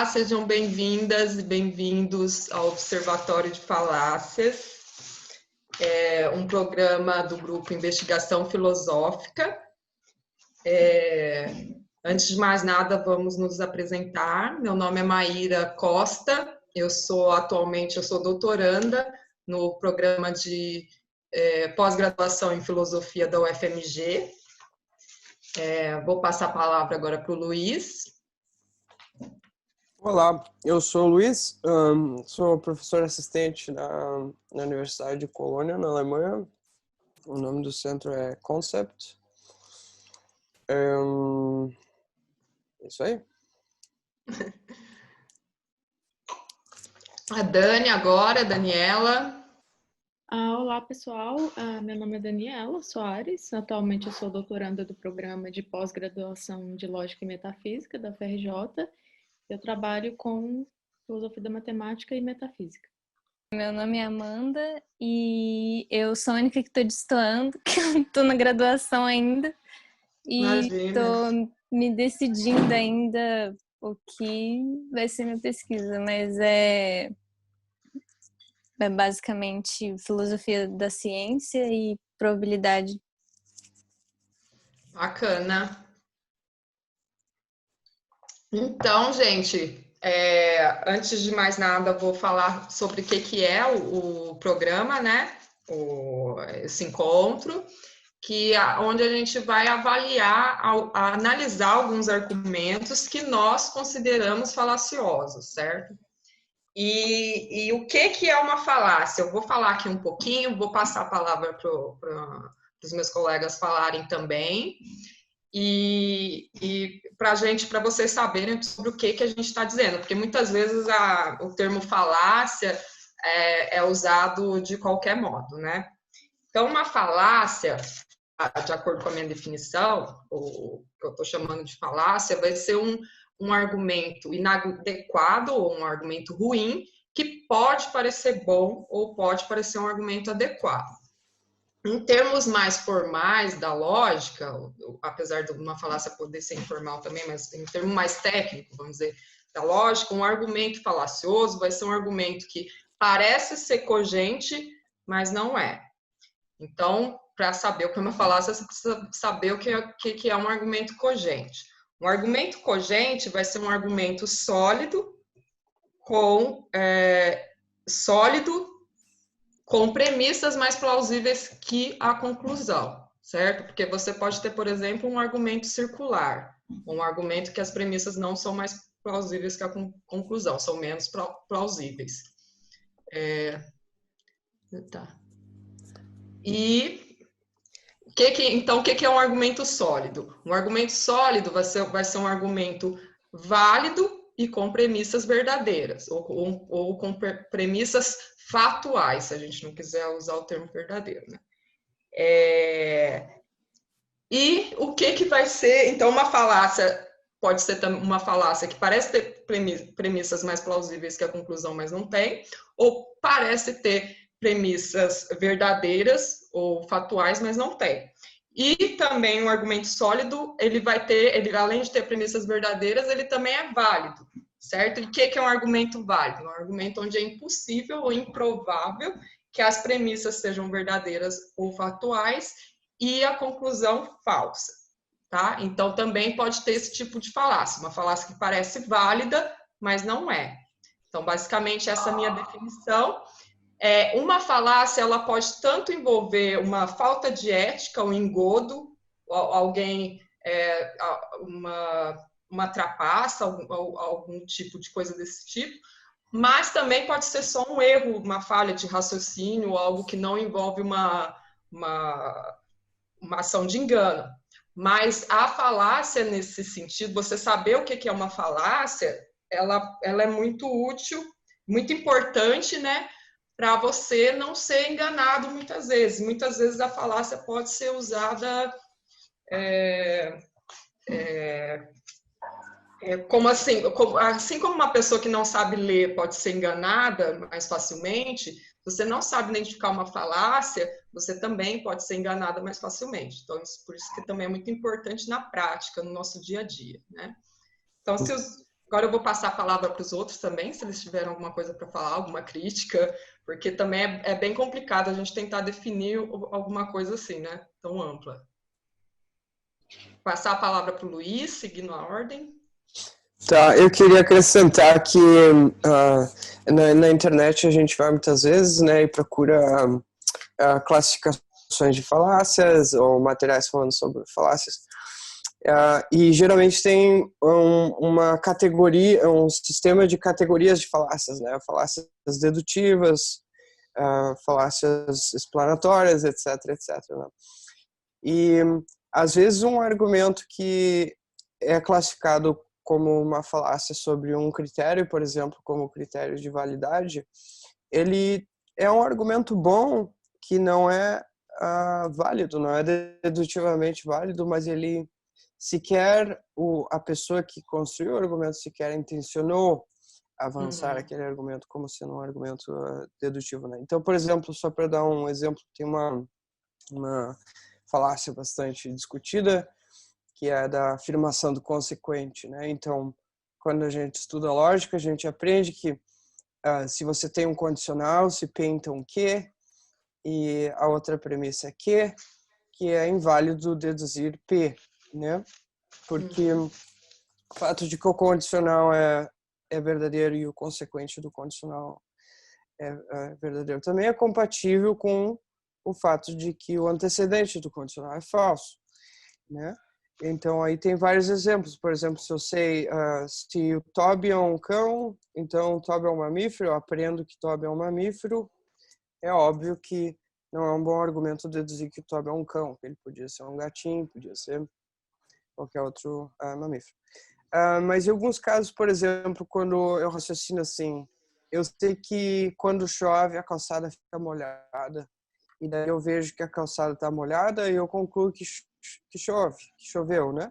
Olá, sejam bem-vindas e bem-vindos ao Observatório de Falácias, um programa do grupo Investigação Filosófica. Antes de mais nada, vamos nos apresentar. Meu nome é Maíra Costa, eu sou doutoranda no programa de pós-graduação em Filosofia da UFMG. Vou passar a palavra agora para o Luiz. Olá, eu sou o Luiz, sou professor assistente na Universidade de Colônia, na Alemanha. O nome do centro é Concept. É isso aí. A Dani agora, Daniela. Olá, pessoal. Meu nome é Daniela Soares. Atualmente eu sou doutoranda do programa de pós-graduação de Lógica e Metafísica da UFRJ. Eu trabalho com filosofia da matemática e metafísica. Meu nome é Amanda e eu sou a única que estou destoando, que eu estou na graduação ainda. E estou me decidindo ainda o que vai ser minha pesquisa, mas é basicamente filosofia da ciência e probabilidade. Bacana. Então, gente, antes de mais nada, vou falar sobre o que é o programa, né? Esse encontro, onde a gente vai avaliar, analisar alguns argumentos que nós consideramos falaciosos, certo? E o que é uma falácia? Eu vou falar aqui um pouquinho, vou passar a palavra para os meus colegas falarem também. E para vocês saberem sobre o que a gente está dizendo, porque muitas vezes o termo falácia é usado de qualquer modo, né? Então, uma falácia, de acordo com a minha definição, o que eu estou chamando de falácia, vai ser um argumento inadequado ou um argumento ruim que pode parecer bom ou pode parecer um argumento adequado. Em termos mais formais da lógica, apesar de uma falácia poder ser informal também, mas em termos mais técnicos, vamos dizer, da lógica, um argumento falacioso vai ser um argumento que parece ser cogente, mas não é. Então, para saber o que é uma falácia, você precisa saber o que é um argumento cogente. Um argumento cogente vai ser um argumento sólido com premissas mais plausíveis que a conclusão, certo? Porque você pode ter, por exemplo, um argumento circular, um argumento que as premissas não são mais plausíveis que a conclusão, são menos plausíveis. E então, o que é um argumento sólido? Um argumento sólido vai ser um argumento válido e com premissas verdadeiras, ou com premissas fatuais, se a gente não quiser usar o termo verdadeiro, né? E o que vai ser, então, uma falácia pode ser uma falácia que parece ter premissas mais plausíveis que a conclusão, mas não tem, ou parece ter premissas verdadeiras ou fatuais, mas não tem. E também um argumento sólido, ele além de ter premissas verdadeiras, ele também é válido, certo? E o que é um argumento válido? Um argumento onde é impossível ou improvável que as premissas sejam verdadeiras ou fatuais e a conclusão falsa, tá? Então, também pode ter esse tipo de falácia, uma falácia que parece válida, mas não é. Então, basicamente, essa é a minha definição. Uma falácia, ela pode tanto envolver uma falta de ética, um engodo, alguém, uma trapaça, algum tipo de coisa desse tipo, mas também pode ser só um erro, uma falha de raciocínio, algo que não envolve uma ação de engano. Mas a falácia, nesse sentido, você saber o que é uma falácia, ela é muito útil, muito importante, né? Para você não ser enganado muitas vezes. Muitas vezes a falácia pode ser usada assim como uma pessoa que não sabe ler pode ser enganada mais facilmente, você não sabe identificar uma falácia, você também pode ser enganada mais facilmente. Então, por isso que também é muito importante na prática, no nosso dia a dia, né? Então, Agora eu vou passar a palavra para os outros também, se eles tiverem alguma coisa para falar, alguma crítica, porque também é bem complicado a gente tentar definir alguma coisa assim, né? Tão ampla. Passar a palavra para o Luiz, seguindo a ordem. Tá, eu queria acrescentar que na internet a gente vai muitas vezes, né, e procura classificações de falácias ou materiais falando sobre falácias. E geralmente tem uma categoria, um sistema de categorias de falácias, né? Falácias dedutivas, falácias explanatórias, etc, etc. Né? E às vezes um argumento que é classificado como uma falácia sobre um critério, por exemplo, como o critério de validade, ele é um argumento bom que não é válido, não é dedutivamente válido, mas ele sequer a pessoa que construiu o argumento sequer intencionou avançar aquele argumento como sendo um argumento dedutivo, né? Então, por exemplo, só para dar um exemplo, tem uma falácia bastante discutida, que é da afirmação do consequente, né? Então, quando a gente estuda lógica, a gente aprende que se você tem um condicional, se P então Q, e a outra premissa é que é inválido deduzir P, né? Porque o fato de que o condicional é verdadeiro e o consequente do condicional é verdadeiro também é compatível com o fato de que o antecedente do condicional é falso, né? Então aí tem vários exemplos. Por exemplo, se eu sei se o Toby é um cão, então o Toby é um mamífero, eu aprendo que Toby é um mamífero, é óbvio que não é um bom argumento deduzir que o Toby é um cão. Ele podia ser um gatinho, podia ser qualquer outro mamífero. Mas em alguns casos, por exemplo, quando eu raciocino assim, eu sei que quando chove a calçada fica molhada, e daí eu vejo que a calçada está molhada e eu concluo que choveu, né?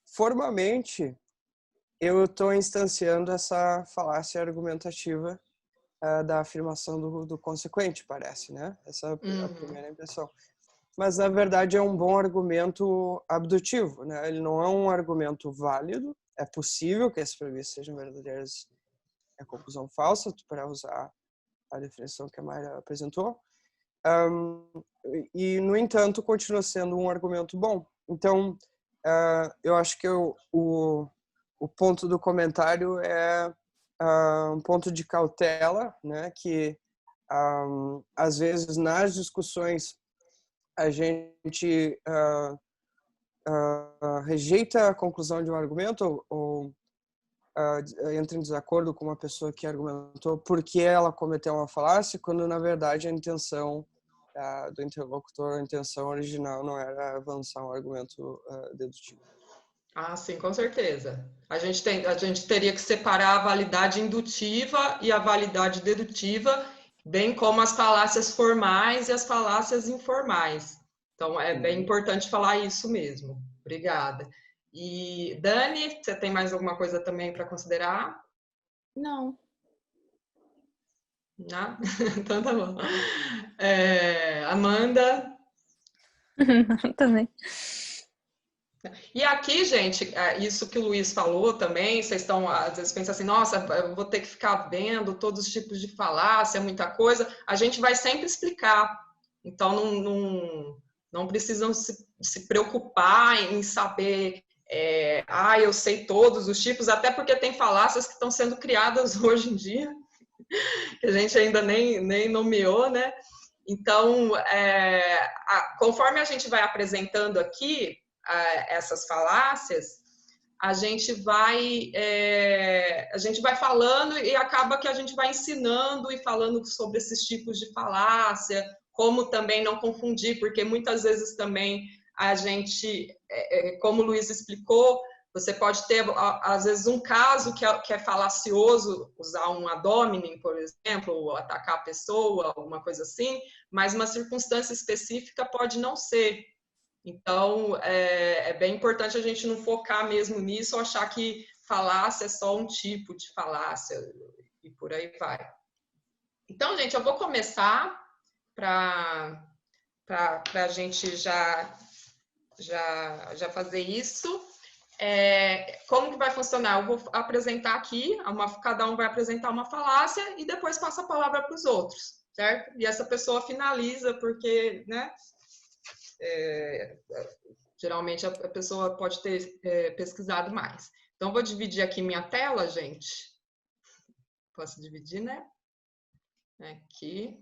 Formalmente, eu estou instanciando essa falácia argumentativa da afirmação do consequente, parece, né? Essa é a primeira impressão. Mas, na verdade, é um bom argumento abdutivo, né? Ele não é um argumento válido. É possível que as premissas sejam verdadeiras, é conclusão falsa, para usar a definição que a Mayra apresentou. E, no entanto, continua sendo um argumento bom. Então, eu acho que o ponto do comentário é um ponto de cautela, né? Que, às vezes, nas discussões, a gente rejeita a conclusão de um argumento ou entra em desacordo com uma pessoa que argumentou porque ela cometeu uma falácia, quando na verdade a intenção do interlocutor, a intenção original não era avançar um argumento dedutivo. Ah, sim, com certeza. A gente teria que separar a validade indutiva e a validade dedutiva, bem como as falácias formais e as falácias informais. Então, é bem importante falar isso mesmo. Obrigada. E, Dani, você tem mais alguma coisa também para considerar? Não. Não? Então, tá bom. Amanda? Não, também. E aqui, gente, isso que o Luiz falou também, vocês estão, às vezes, pensam assim, nossa, eu vou ter que ficar vendo todos os tipos de falácia, muita coisa. A gente vai sempre explicar. Então, não precisam se preocupar em saber, eu sei todos os tipos, até porque tem falácias que estão sendo criadas hoje em dia, que a gente ainda nem nomeou, né? Então, conforme a gente vai apresentando aqui, essas falácias, a gente vai falando e acaba que a gente vai ensinando e falando sobre esses tipos de falácia, como também não confundir, porque muitas vezes também a gente, como o Luiz explicou, você pode ter, às vezes, um caso que é falacioso, usar um ad hominem, por exemplo, ou atacar a pessoa, alguma coisa assim, mas uma circunstância específica pode não ser. Então, é bem importante a gente não focar mesmo nisso ou achar que falácia é só um tipo de falácia e por aí vai. Então, gente, eu vou começar para a gente já fazer isso. como que vai funcionar? Eu vou apresentar aqui, cada um vai apresentar uma falácia e depois passa a palavra para os outros, certo? E essa pessoa finaliza, porque, né? Geralmente a pessoa pode ter pesquisado mais. Então, vou dividir aqui minha tela, gente. Posso dividir, né? Aqui.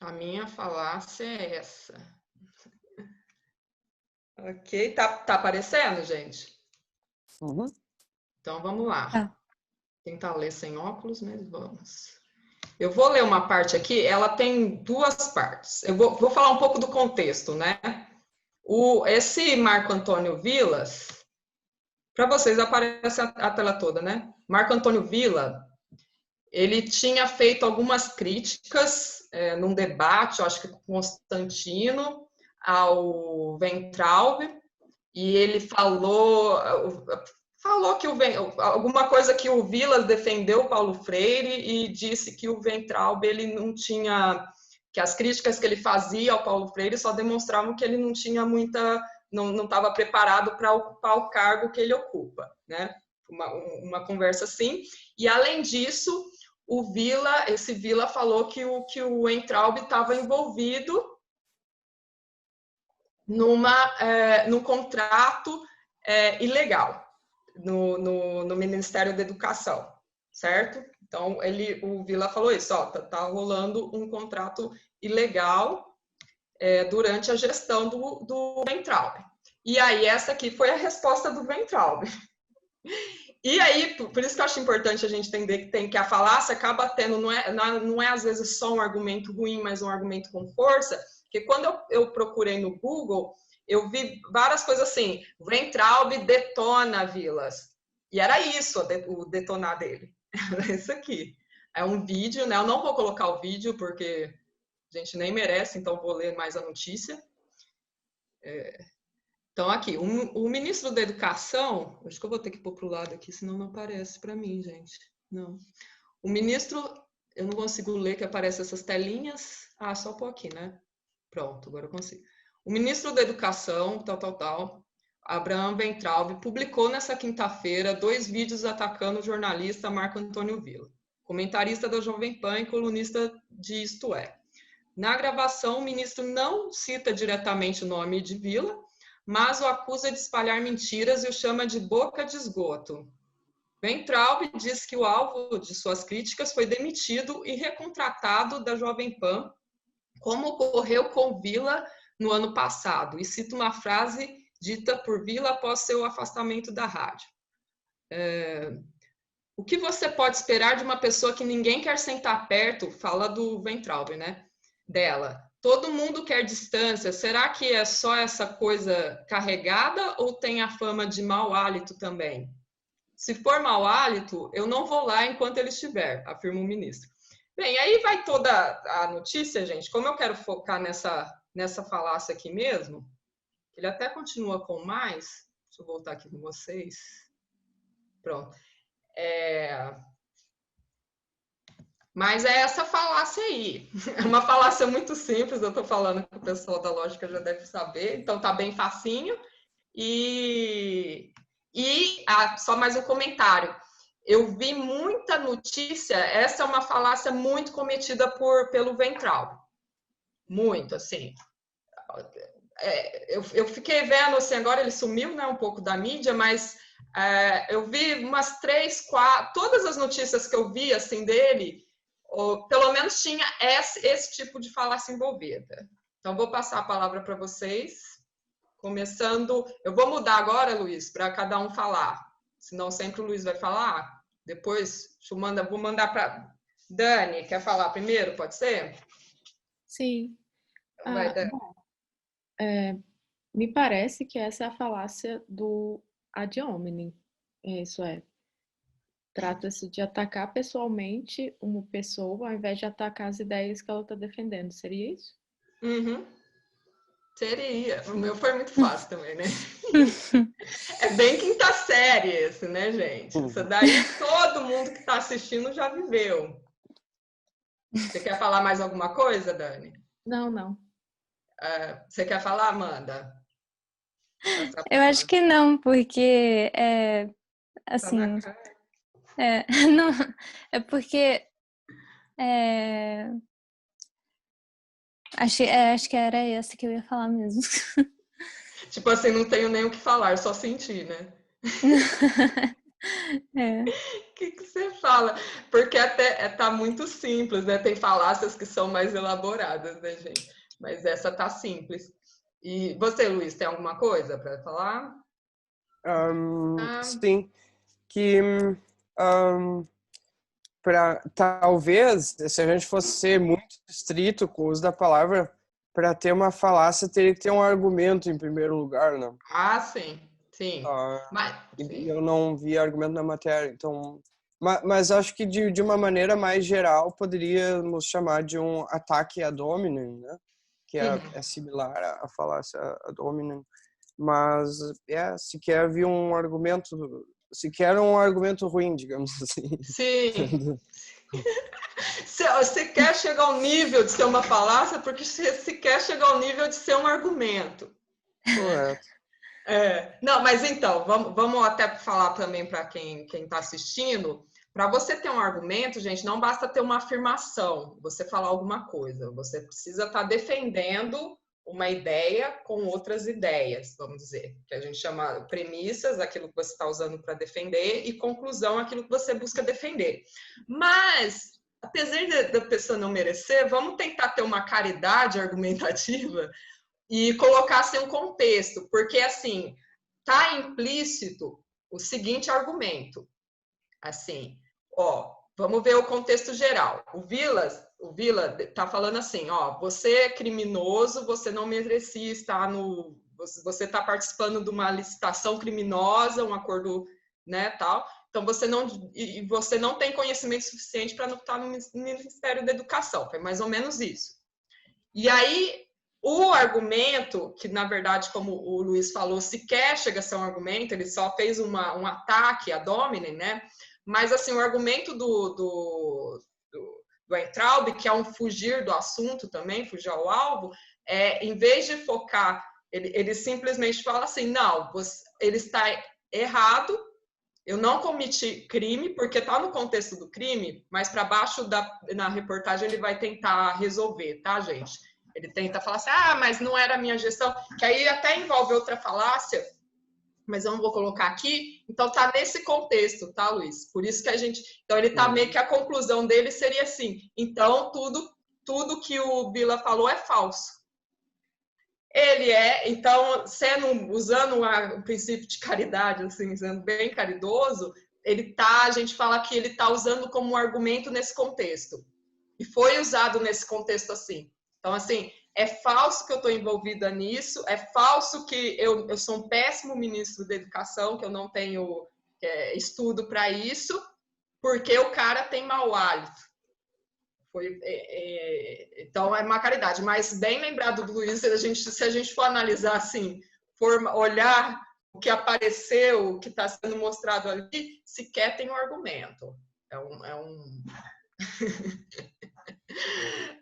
A minha falácia é essa. Ok? Tá aparecendo, gente? Uhum. Então, vamos lá. Tá. Tentar ler sem óculos, mas vamos. Eu vou ler uma parte aqui, ela tem duas partes. Eu vou falar um pouco do contexto, né? Esse Marco Antônio Vilas, para vocês aparece a tela toda, né? Marco Antônio Villa, ele tinha feito algumas críticas num debate, eu acho que com Constantino, ao Weintraub, e ele falou que alguma coisa que o Vilas defendeu o Paulo Freire e disse que o Weintraub ele não tinha, que as críticas que ele fazia ao Paulo Freire só demonstravam que ele não tinha não estava preparado para ocupar o cargo que ele ocupa, né? Uma conversa assim. E além disso, esse Villa falou que o Weintraub estava envolvido num contrato ilegal no Ministério da Educação, certo? Então, o Villa falou isso, tá rolando um contrato ilegal durante a gestão do Weintraub. E aí, essa aqui foi a resposta do Weintraub. E aí, por isso que eu acho importante a gente entender que a falácia acaba tendo, não é às vezes só um argumento ruim, mas um argumento com força, porque quando eu procurei no Google, eu vi várias coisas assim, Weintraub detona Vilas. E era isso, o detonar dele. Era isso aqui. É um vídeo, né? Eu não vou colocar o vídeo, porque a gente nem merece, então vou ler mais a notícia. Então, aqui, o ministro da Educação, acho que eu vou ter que pôr para o lado aqui, senão não aparece para mim, gente. Não. O ministro, eu não consigo ler que aparece essas telinhas. Só pôr aqui, né? Pronto, agora eu consigo. O ministro da Educação, Abraham Weintraub, publicou nessa quinta-feira 2 vídeos atacando o jornalista Marco Antônio Villa, comentarista da Jovem Pan e colunista de Isto É. Na gravação, o ministro não cita diretamente o nome de Villa, mas o acusa de espalhar mentiras e o chama de boca de esgoto. Weintraub diz que o alvo de suas críticas foi demitido e recontratado da Jovem Pan, como ocorreu com Villa no ano passado, e cita uma frase dita por Villa após seu afastamento da rádio. O que você pode esperar de uma pessoa que ninguém quer sentar perto, fala do Weintraub, né? Dela. Todo mundo quer distância. Será que é só essa coisa carregada ou tem a fama de mau hálito também? Se for mau hálito, eu não vou lá enquanto ele estiver, afirma o ministro. Bem, aí vai toda a notícia, gente. Como eu quero focar nessa falácia aqui mesmo, ele até continua com mais. Deixa eu voltar aqui com vocês. Pronto. Mas é essa falácia aí. É uma falácia muito simples, eu estou falando que o pessoal da lógica já deve saber, então tá bem facinho. Só mais um comentário. Eu vi muita notícia, essa é uma falácia muito cometida pelo Weintraub. Muito, assim. Eu fiquei vendo, assim, agora ele sumiu, né, um pouco da mídia, mas eu vi umas 3, 4, todas as notícias que eu vi, assim, dele, pelo menos tinha esse tipo de falácia envolvida. Então, vou passar a palavra para vocês, começando... Eu vou mudar agora, Luiz, para cada um falar, senão sempre o Luiz vai falar. Depois, vou mandar para... Dani, quer falar primeiro, pode ser? Sim. Vai, Dani. Bom, me parece que essa é a falácia do ad hominem. Isso é, trata-se de atacar pessoalmente uma pessoa ao invés de atacar as ideias que ela está defendendo. Seria isso? Uhum. Seria. O meu foi muito fácil também, né? É bem quinta série esse, né, gente? Isso daí todo mundo que está assistindo já viveu. Você quer falar mais alguma coisa, Dani? Não. Você quer falar, Amanda? Eu acho que não, porque Tá assim, na cara. não, é porque acho que era essa que eu ia falar mesmo. Tipo assim, não tenho nem o que falar, só sentir, né? O que você fala? Porque até tá muito simples, né? Tem falácias que são mais elaboradas, né, gente? Mas essa tá simples. E você, Luiz, tem alguma coisa para falar? Sim, que talvez, se a gente fosse ser muito estrito com o uso da palavra, para ter uma falácia, teria que ter um argumento em primeiro lugar, né? Ah, sim, sim. Mas, E sim. eu não vi argumento na matéria, então... Mas acho que de uma maneira mais geral poderíamos chamar de um ataque ad hominem, né? Que é similar à falácia ad hominem. Mas sequer havia um argumento, sequer um argumento ruim, digamos assim. Sim. Você quer chegar ao nível de ser uma falácia porque você quer chegar ao nível de ser um argumento. Correto. Não, mas então, vamos até falar também para quem está assistindo. Para você ter um argumento, gente, não basta ter uma afirmação, você falar alguma coisa. Você precisa estar defendendo uma ideia com outras ideias, vamos dizer, que a gente chama premissas, aquilo que você está usando para defender, e conclusão, aquilo que você busca defender. Mas, apesar da pessoa não merecer, vamos tentar ter uma caridade argumentativa e colocar assim um contexto, porque assim tá implícito o seguinte argumento, assim, vamos ver o contexto geral. O Vila tá falando assim, você é criminoso, você não merecia estar você está participando de uma licitação criminosa, um acordo, né, tal. Então você não tem conhecimento suficiente para não estar no Ministério da Educação. Foi mais ou menos isso. E aí o argumento, que na verdade, como o Luiz falou, sequer chega a ser um argumento, ele só fez um ataque ad hominem, né? Mas assim, o argumento do Weintraub, que é um fugir do assunto também, fugir ao alvo, em vez de focar, ele simplesmente fala assim, não, ele está errado, eu não cometi crime, porque está no contexto do crime, mas para baixo na reportagem ele vai tentar resolver, tá, gente? Ele tenta falar assim, mas não era a minha gestão, que aí até envolve outra falácia, mas eu não vou colocar aqui. Então tá nesse contexto, tá, Luiz? Por isso que a gente... Então ele tá meio que a conclusão dele seria assim, então tudo que o Vila falou é falso. Ele então, usando o princípio de caridade, assim, sendo bem caridoso, a gente fala que ele está usando como um argumento nesse contexto. E foi usado nesse contexto assim. Então, assim, é falso que eu estou envolvida nisso, é falso que eu sou um péssimo ministro da Educação, que eu não tenho estudo para isso, porque o cara tem mau hálito. Então, é uma caridade. Mas, bem lembrado do Luiz, se a gente for analisar assim, olhar o que apareceu, o que está sendo mostrado ali, sequer tem um argumento.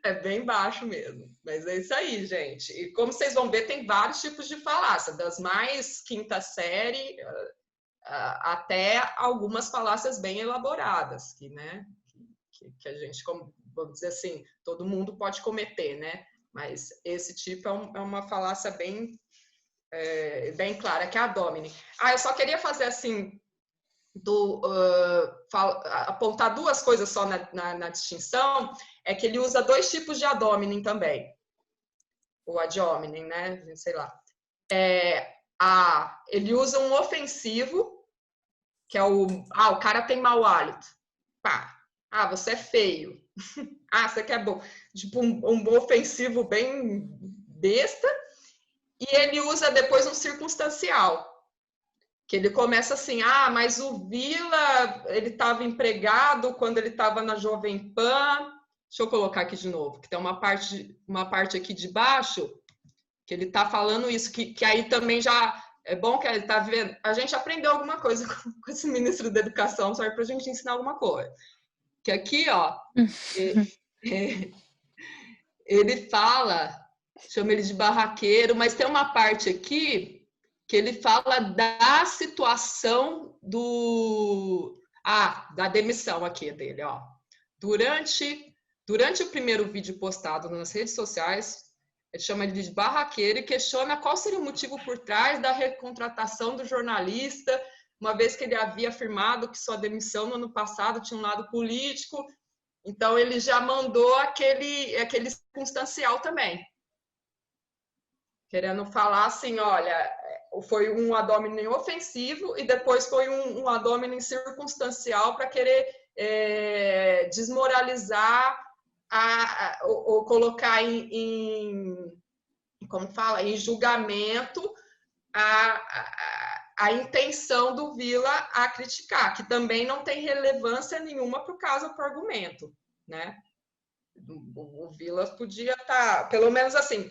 É bem baixo mesmo. Mas é isso aí, gente. E como vocês vão ver, tem vários tipos de falácia, das mais quinta série até algumas falácias bem elaboradas, que a gente, como vamos dizer assim, todo mundo pode cometer, né? Mas esse tipo é uma falácia bem clara, que é a ad hominem. Eu só queria fazer assim, apontar duas coisas só na distinção, é que ele usa dois tipos de ad hominem também. O ad hominem, né? Sei lá. Ele usa um ofensivo, que é o cara tem mau hálito. Pá. Você é feio. Você quer bom. Tipo, um ofensivo bem besta. E ele usa depois um circunstancial. Que ele começa assim, mas o Vila, ele estava empregado quando ele estava na Jovem Pan. Deixa eu colocar aqui de novo, que tem uma parte aqui de baixo, que ele está falando isso, que aí também já é bom que ele está vendo. A gente aprendeu alguma coisa com esse ministro da Educação, só para a gente ensinar alguma coisa. Que aqui, ele fala, chama ele de barraqueiro, mas tem uma parte aqui que ele fala da situação da demissão aqui dele, ó. Durante o primeiro vídeo postado nas redes sociais, ele chama ele de barraqueiro e questiona qual seria o motivo por trás da recontratação do jornalista, uma vez que ele havia afirmado que sua demissão no ano passado tinha um lado político. Então, ele já mandou aquele circunstancial também. Querendo falar assim, olha, foi um ad hominem ofensivo e depois foi um ad hominem circunstancial para querer desmoralizar ou colocar como fala, em julgamento a intenção do Vila a criticar, que também não tem relevância nenhuma para o caso, para o argumento, né? O Vila podia estar, pelo menos assim,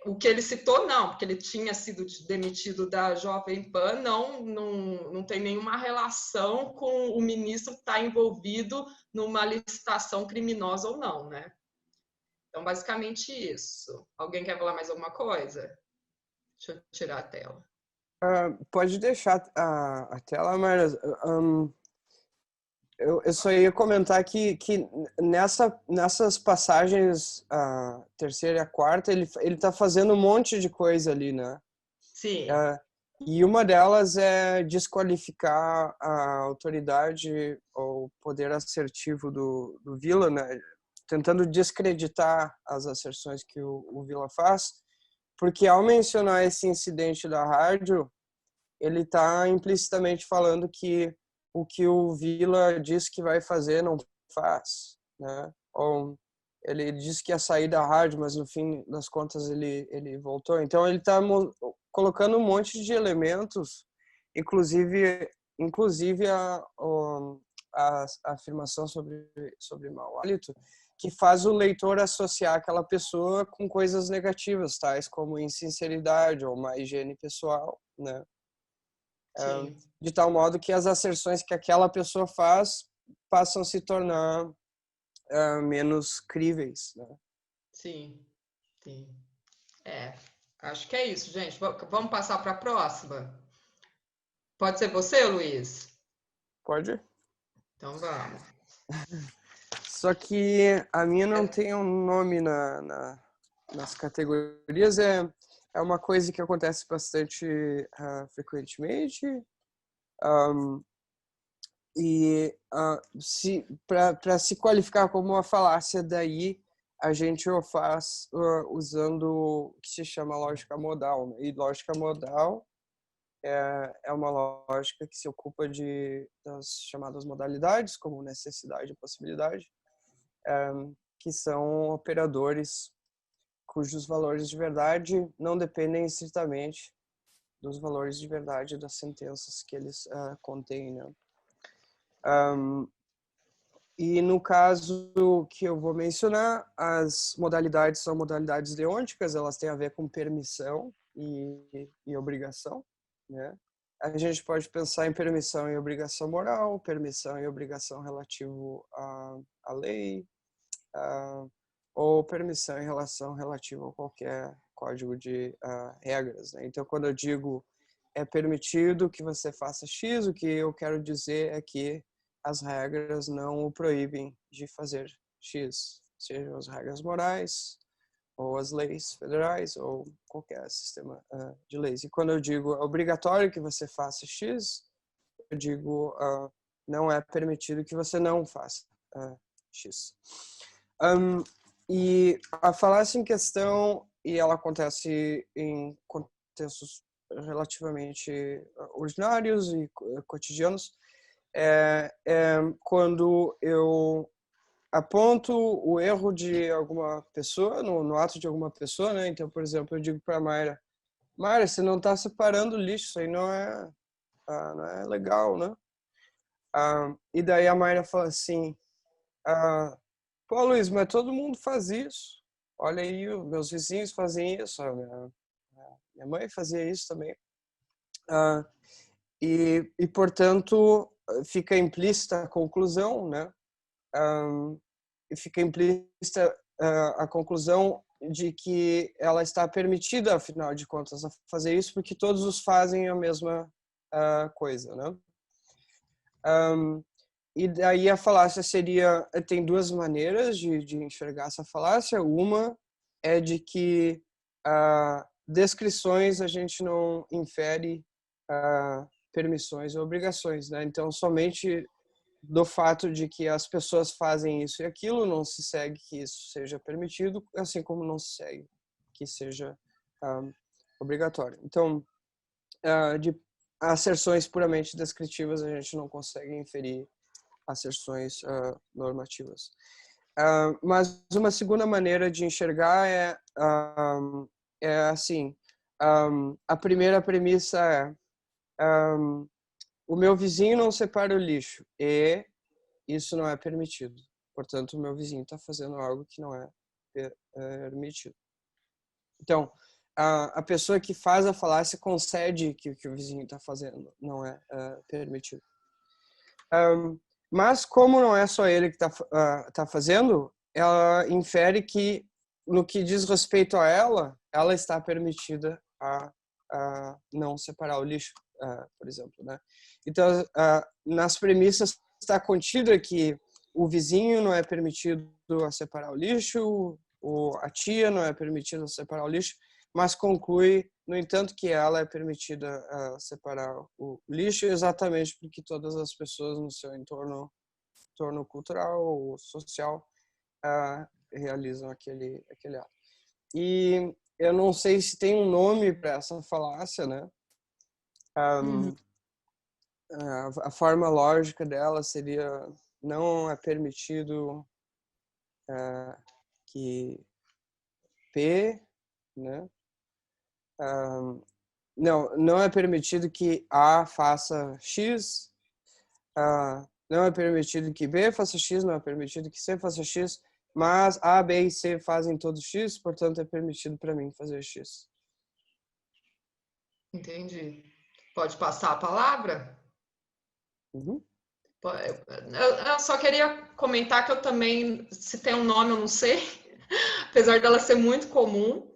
o que ele citou, não, porque ele tinha sido demitido da Jovem Pan, não tem nenhuma relação com o ministro estar envolvido numa licitação criminosa ou não, né? Então, basicamente isso. Alguém quer falar mais alguma coisa? Deixa eu tirar a tela. Pode deixar a tela, mas eu só ia comentar que nessas passagens, a terceira e a quarta, ele está fazendo um monte de coisa ali, né? Sim. E uma delas é desqualificar a autoridade ou poder assertivo do Vila, né? Tentando descreditar as asserções que o Vila faz, porque ao mencionar esse incidente da rádio, ele está implicitamente falando que o que o Vila diz que vai fazer não faz, né? Ou ele disse que ia sair da rádio, mas no fim das contas ele voltou. Então ele está colocando um monte de elementos, inclusive a afirmação sobre mau hálito, que faz o leitor associar aquela pessoa com coisas negativas, tais como insinceridade ou má higiene pessoal, né? De tal modo que as asserções que aquela pessoa faz passam a se tornar menos críveis, né? Sim. Acho que é isso, gente. Vamos passar para a próxima? Pode ser você, Luiz? Pode. Então vamos. Só que a minha não tem um nome nas categorias. É uma coisa que acontece bastante frequentemente. Para se qualificar como uma falácia, daí a gente o faz usando o que se chama lógica modal, né? E lógica modal é uma lógica que se ocupa das chamadas modalidades, como necessidade e possibilidade, que são operadores cujos valores de verdade não dependem estritamente dos valores de verdade das sentenças que eles contêm, né? E no caso que eu vou mencionar, as modalidades são modalidades deônticas, elas têm a ver com permissão e obrigação, né? A gente pode pensar em permissão e obrigação moral, permissão e obrigação relativo à lei, ou permissão em relação relativo a qualquer código de regras, né? Então, quando eu digo é permitido que você faça X, o que eu quero dizer é que as regras não o proíbem de fazer X, sejam as regras morais, ou as leis federais, ou qualquer sistema de leis. E quando eu digo é obrigatório que você faça X, eu digo não é permitido que você não faça X. E a falácia em questão, e ela acontece em contextos relativamente ordinários e cotidianos, quando eu aponto o erro de alguma pessoa, no ato de alguma pessoa, né? Então, por exemplo, eu digo para a Mayra, você não está separando lixo, isso aí não é legal, né? E daí a Mayra fala assim, pô, Luiz, mas todo mundo faz isso. Olha aí, meus vizinhos fazem isso, minha mãe fazia isso também. E portanto, fica implícita a conclusão, né? E fica implícita a conclusão de que ela está permitida, afinal de contas, a fazer isso, porque todos os fazem a mesma coisa, né? E daí a falácia seria, tem duas maneiras de enxergar essa falácia. Uma é de que descrições a gente não infere permissões ou obrigações, né? Então, somente do fato de que as pessoas fazem isso e aquilo, não se segue que isso seja permitido, assim como não se segue que seja obrigatório. Então, de asserções puramente descritivas, a gente não consegue inferir asserções normativas. Mas uma segunda maneira de enxergar é assim, a primeira premissa é o meu vizinho não separa o lixo e isso não é permitido. Portanto, o meu vizinho está fazendo algo que não é permitido. Então, a pessoa que faz a falácia concede que o que o vizinho está fazendo não é permitido. Mas, como não é só ele que está fazendo, ela infere que, no que diz respeito a ela está permitida a não separar o lixo, por exemplo, né? Então, nas premissas está contido que o vizinho não é permitido a separar o lixo, a tia não é permitida a separar o lixo, mas conclui, no entanto, que ela é permitida a separar o lixo exatamente porque todas as pessoas no seu entorno cultural ou social realizam aquele ato. E eu não sei se tem um nome para essa falácia, né? A forma lógica dela seria: não é permitido que P, né? Não é permitido que A faça X, não é permitido que B faça X, não é permitido que C faça X, mas A, B e C fazem todos X, portanto é permitido para mim fazer X. Entendi. Pode passar a palavra? Uhum. Eu só queria comentar que eu também, se tem um nome, eu não sei, apesar dela ser muito comum.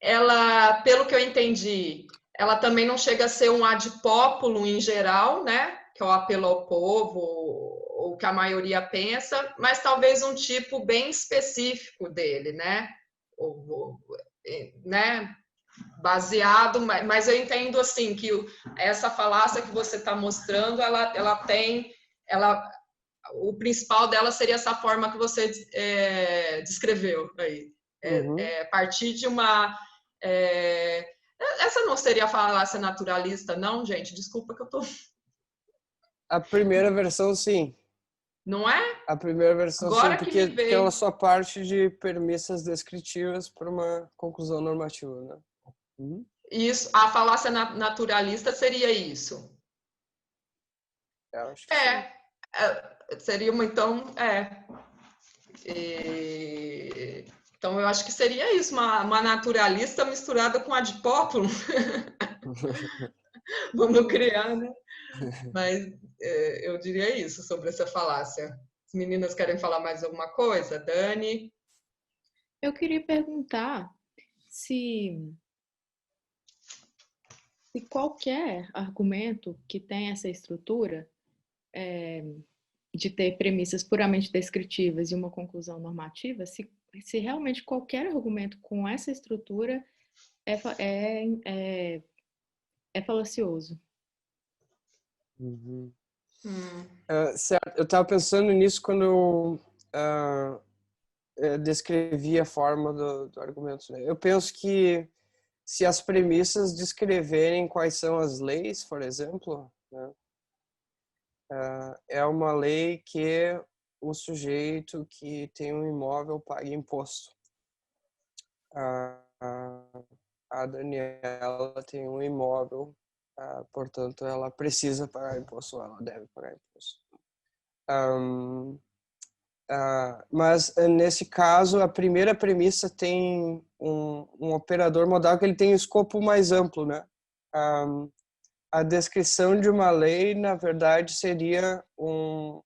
Ela, pelo que eu entendi, ela também não chega a ser um ad populum em geral, né? Que é o apelo ao povo, ou que a maioria pensa, mas talvez um tipo bem específico dele, né? Né? Baseado, mas eu entendo assim que essa falácia que você está mostrando, o principal dela seria essa forma que você descreveu aí. A partir de uma... essa não seria a falácia naturalista, não, gente? Desculpa que eu tô... A primeira versão, sim. Não é? A primeira versão, Agora sim, porque ela só parte de premissas descritivas para uma conclusão normativa, né? Isso, a falácia naturalista seria isso. Eu acho que sim. Seria uma, então, então eu acho que seria isso, uma naturalista misturada com ad populum. Vamos criar, né? Mas eu diria isso sobre essa falácia. As meninas querem falar mais alguma coisa? Dani? Eu queria perguntar se qualquer argumento que tem essa estrutura de ter premissas puramente descritivas e uma conclusão normativa, se realmente qualquer argumento com essa estrutura é falacioso. Certo. Eu estava pensando nisso quando eu descrevi a forma do argumento, né? Eu penso que se as premissas descreverem quais são as leis, por exemplo, né? É uma lei que o sujeito que tem um imóvel paga imposto. A Daniela tem um imóvel, portanto ela precisa pagar imposto, ela deve pagar imposto. Mas nesse caso a primeira premissa tem um operador modal que ele tem um escopo mais amplo, né? A descrição de uma lei, na verdade, seria um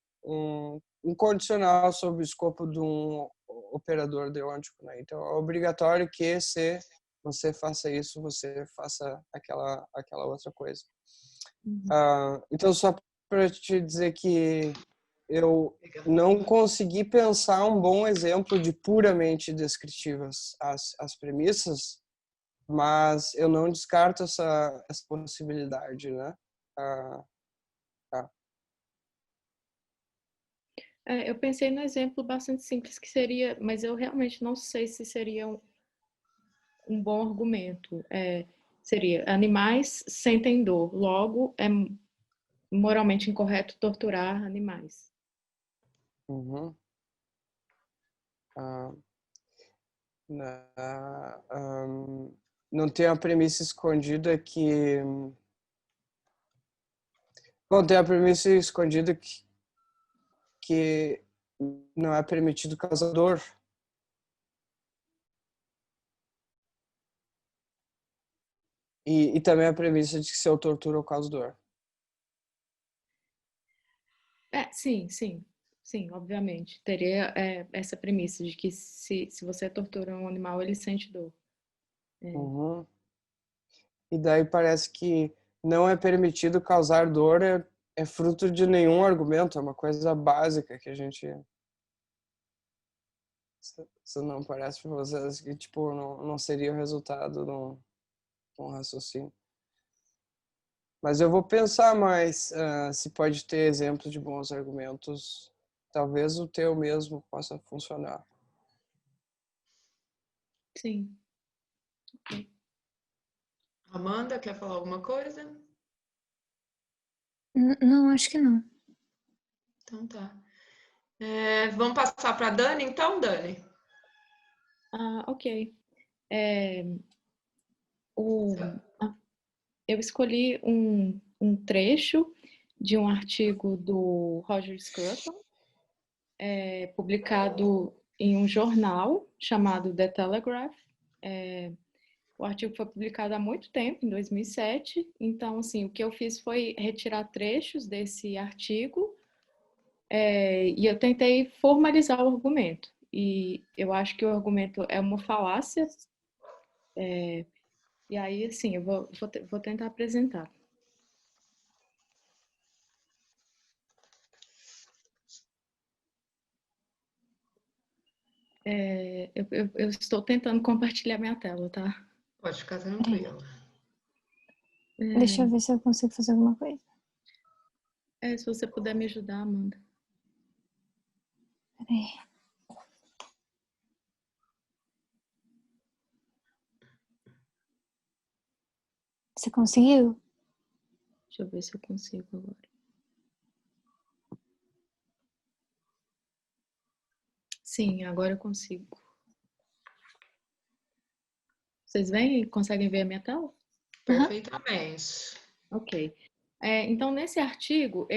condicional sobre o escopo de um operador deôntico, né? Então é obrigatório que se você faça isso, você faça aquela outra coisa. Então só para te dizer que eu não consegui pensar um bom exemplo de puramente descritivas as premissas, mas eu não descarto essa possibilidade, né? Eu pensei no exemplo bastante simples que seria, mas eu realmente não sei se seria um bom argumento. Seria, animais sentem dor, logo é moralmente incorreto torturar animais. Uhum. Não tem a premissa escondida que... Bom, tem a premissa escondida que não é permitido causar dor. E também a premissa de que se eu torturo eu causo dor. Sim, obviamente. Teria essa premissa de que se você tortura um animal, ele sente dor. Uhum. E daí parece que não é permitido causar dor é fruto de nenhum argumento, é uma coisa básica que a gente... Isso não parece para vocês que tipo, não seria o resultado de um raciocínio. Mas eu vou pensar mais se pode ter exemplos de bons argumentos. Talvez o teu mesmo possa funcionar. Sim. Okay. Amanda, quer falar alguma coisa? Não, acho que não. Então tá. Vamos passar para a Dani, então, Dani? Ok. Eu escolhi um trecho de um artigo do Roger Scruton, publicado em um jornal chamado The Telegraph. O artigo foi publicado há muito tempo, em 2007. Então, assim, o que eu fiz foi retirar trechos desse artigo e eu tentei formalizar o argumento. E eu acho que o argumento é uma falácia. E aí, assim, eu vou tentar apresentar. Eu estou tentando compartilhar minha tela, tá? Pode ficar tranquila. Deixa eu ver se eu consigo fazer alguma coisa. Se você puder me ajudar, Amanda. Peraí. Você conseguiu? Deixa eu ver se eu consigo agora. Sim, agora eu consigo. Vocês veem? Conseguem ver a minha tela? Perfeitamente. Ok. Então, nesse artigo,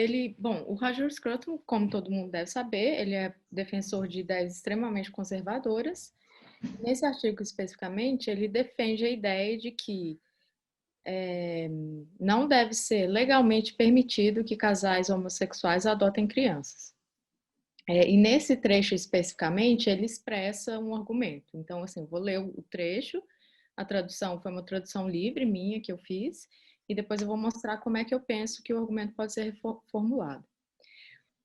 o Roger Scruton, como todo mundo deve saber, ele é defensor de ideias extremamente conservadoras. Nesse artigo, especificamente, ele defende a ideia de que não deve ser legalmente permitido que casais homossexuais adotem crianças. E nesse trecho especificamente, ele expressa um argumento. Então, assim, vou ler o trecho. A tradução foi uma tradução livre minha que eu fiz, e depois eu vou mostrar como é que eu penso que o argumento pode ser formulado.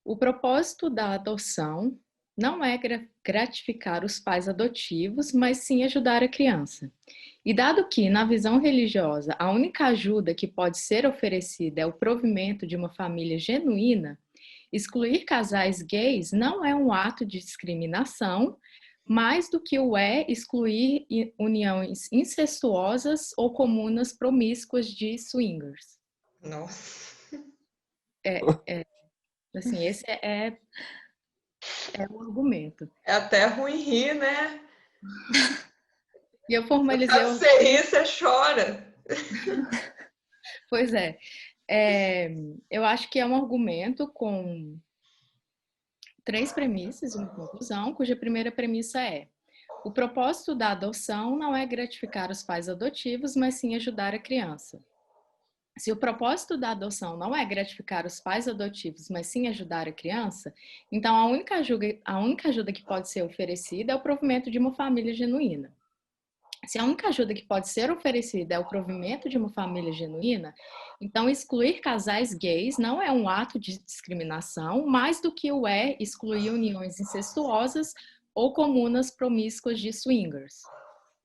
O propósito da adoção não é gratificar os pais adotivos, mas sim ajudar a criança. E dado que, na visão religiosa, a única ajuda que pode ser oferecida é o provimento de uma família genuína, excluir casais gays não é um ato de discriminação, mais do que o é excluir uniões incestuosas ou comunas promíscuas de swingers. Nossa. Assim, esse é o argumento. É até ruim rir, né? E eu formalizei... Sabe, você ri, você chora. Pois eu acho que é um argumento com 3 premissas e uma conclusão, cuja primeira premissa é: o propósito da adoção não é gratificar os pais adotivos, mas sim ajudar a criança. Se o propósito da adoção não é gratificar os pais adotivos, mas sim ajudar a criança, então a única ajuda que pode ser oferecida é o provimento de uma família genuína. Se a única ajuda que pode ser oferecida é o provimento de uma família genuína, então excluir casais gays não é um ato de discriminação, mais do que o é excluir uniões incestuosas ou comunas promíscuas de swingers.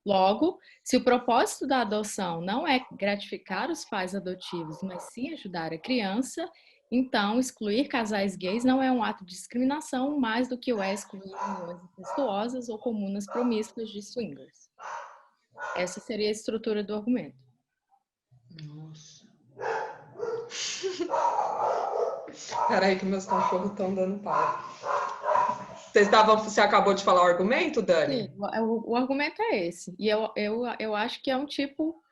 Logo, se o propósito da adoção não é gratificar os pais adotivos, mas sim ajudar a criança, então excluir casais gays não é um ato de discriminação, mais do que o é excluir uniões incestuosas ou comunas promíscuas de swingers. Essa seria a estrutura do argumento. Nossa. Peraí que meus cachorros estão dando pau. Você acabou de falar o argumento, Dani? Sim, o argumento é esse. E eu acho que é um tipo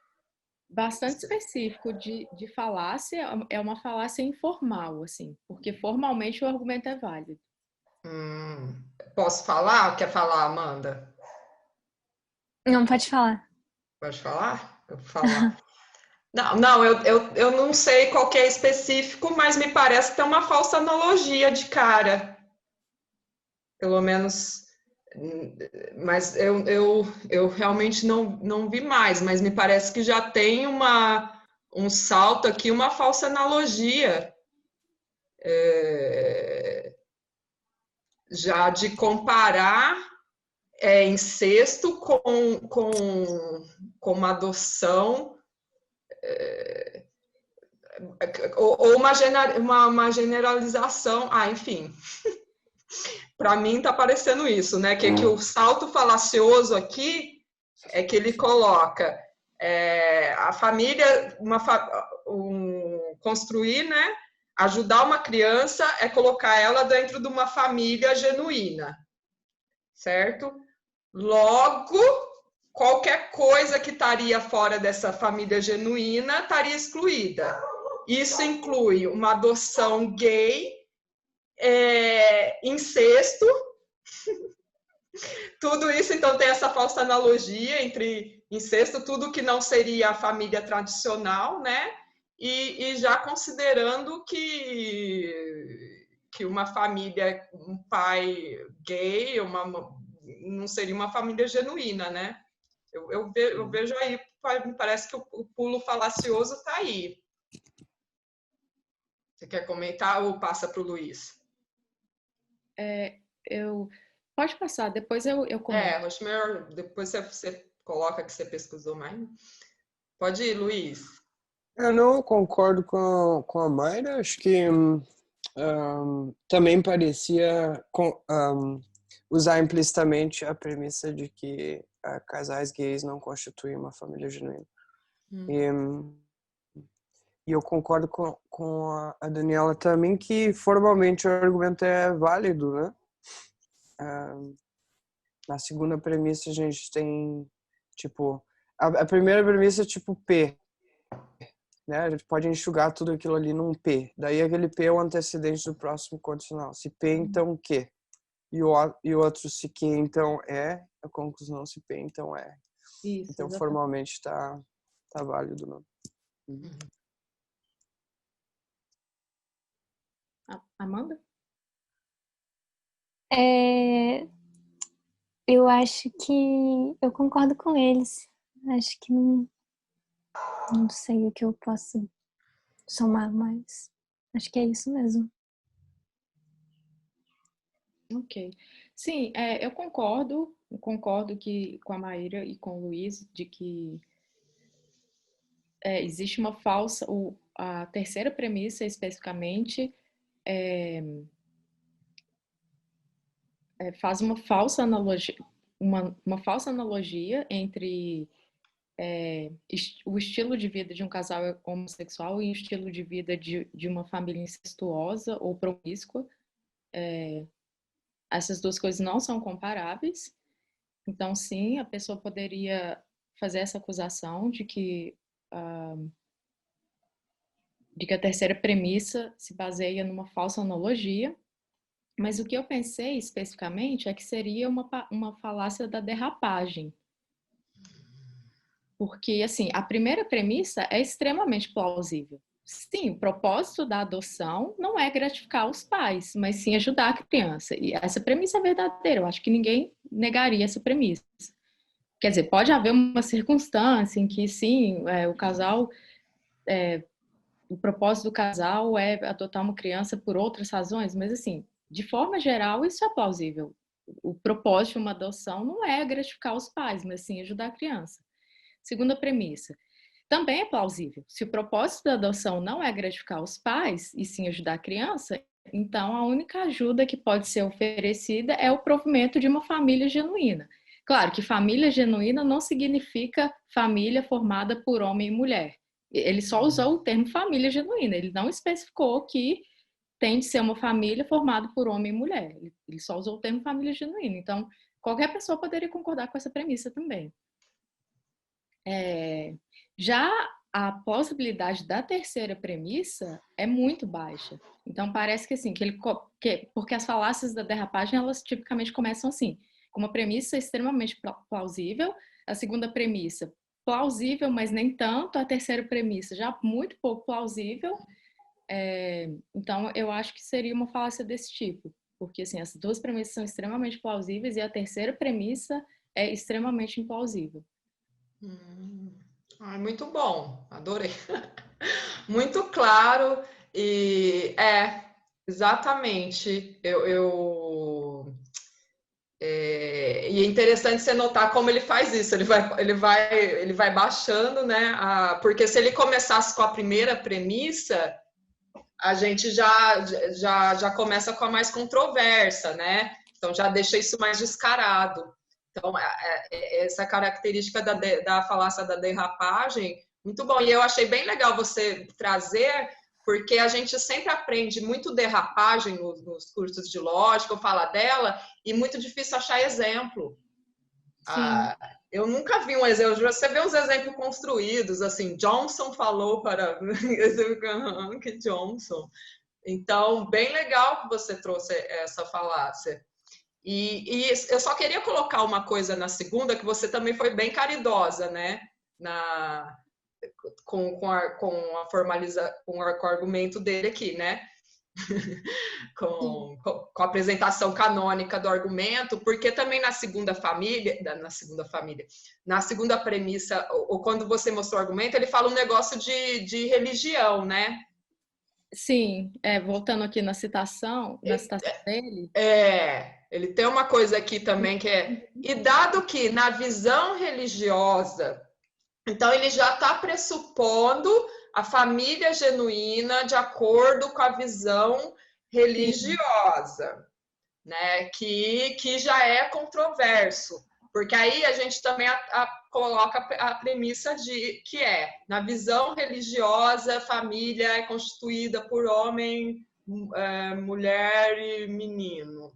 bastante específico de falácia. É uma falácia informal, assim. Porque formalmente o argumento é válido. Posso falar? Quer falar, Amanda? Não, pode falar. Pode falar? Eu vou falar. Não, eu não sei qual que é específico, mas me parece ter uma falsa analogia de cara. Pelo menos, mas eu realmente não vi mais, mas me parece que já tem um salto aqui, uma falsa analogia. Já de comparar incesto com uma adoção, ou uma generalização, enfim. Para mim está parecendo isso, né? Que o salto falacioso aqui é que ele coloca a família, construir, né? Ajudar uma criança é colocar ela dentro de uma família genuína, certo? Logo, qualquer coisa que estaria fora dessa família genuína estaria excluída. Isso inclui uma adoção gay, incesto, tudo isso, então, tem essa falsa analogia entre incesto, tudo que não seria a família tradicional, né? E já considerando que uma família, um pai gay, não seria uma família genuína, né? Eu vejo aí, me parece que o pulo falacioso está aí. Você quer comentar ou passa para o Luiz? Pode passar, depois eu comento. Acho melhor, depois você coloca que você pesquisou mais. Pode ir, Luiz. Eu não concordo com a Mayra, acho que também parecia usar implicitamente a premissa de que casais gays não constituem uma família genuína. E eu concordo com a Daniela também que formalmente o argumento é válido, né? Na segunda premissa a gente tem, tipo, a primeira premissa é tipo P, né? A gente pode enxugar tudo aquilo ali num P. Daí aquele P é o antecedente do próximo condicional. Se P, então Q. E o outro se Q, então é. A conclusão se P, então é. Isso, então exatamente. formalmente está válido, não? Amanda? Eu acho que eu concordo com eles. Acho que não sei o que eu posso somar mais. Acho que é isso mesmo. Ok. Sim, eu concordo com a Maíra e com o Luiz de que existe uma falsa, a terceira premissa especificamente faz uma falsa analogia, uma falsa analogia entre o estilo de vida de um casal homossexual e o estilo de vida de uma família incestuosa ou promíscua. Essas duas coisas não são comparáveis. Então, sim, a pessoa poderia fazer essa acusação de que a terceira premissa se baseia numa falsa analogia. Mas o que eu pensei especificamente é que seria uma falácia da derrapagem. porque, assim, a primeira premissa é extremamente plausível. Sim, o propósito da adoção não é gratificar os pais, mas sim ajudar a criança. E essa premissa é verdadeira, eu acho que ninguém negaria essa premissa. Quer dizer, pode haver uma circunstância em que, sim, o casal, o propósito do casal é adotar uma criança por outras razões, mas, assim, de forma geral, isso é plausível. O propósito de uma adoção não é gratificar os pais, mas sim ajudar a criança. Segunda premissa, também é plausível. Se o propósito da adoção não é gratificar os pais, e sim ajudar a criança, então a única ajuda que pode ser oferecida é o provimento de uma família genuína. Claro que família genuína não significa família formada por homem e mulher. Ele só usou o termo família genuína, ele não especificou que tem de ser uma família formada por homem e mulher. Ele só usou o termo família genuína. Então, qualquer pessoa poderia concordar com essa premissa também. Já a possibilidade da terceira premissa é muito baixa. Então, parece que assim, porque as falácias da derrapagem, elas tipicamente começam assim, com uma premissa extremamente plausível, a segunda premissa plausível, mas nem tanto, a terceira premissa já muito pouco plausível. Então, eu acho que seria uma falácia desse tipo, porque assim, as duas premissas são extremamente plausíveis e a terceira premissa é extremamente implausível. Muito bom, adorei. Muito claro e exatamente. E é interessante você notar como ele faz isso. Ele vai baixando, né? Porque se ele começasse com a primeira premissa, a gente já começa com a mais controversa, né? Então já deixa isso mais descarado. Então, essa característica da falácia da derrapagem, muito bom. E eu achei bem legal você trazer, porque a gente sempre aprende muito derrapagem nos cursos de lógica, eu falo dela, e muito difícil achar exemplo. Eu nunca vi um exemplo, você vê uns exemplos construídos, assim, Johnson falou para... que Johnson. Então, bem legal que você trouxe essa falácia. E eu só queria colocar uma coisa na segunda, que você também foi bem caridosa, né? Com o argumento dele aqui, né? com a apresentação canônica do argumento, porque também na segunda premissa, ou quando você mostrou o argumento, ele fala um negócio de religião, né? Sim, voltando aqui na citação dele. Ele tem uma coisa aqui também que e dado que na visão religiosa, então ele já está pressupondo a família genuína de acordo com a visão religiosa, né? Que já é controverso, porque aí a gente também coloca a premissa de que na visão religiosa, família é constituída por homem, mulher e menino.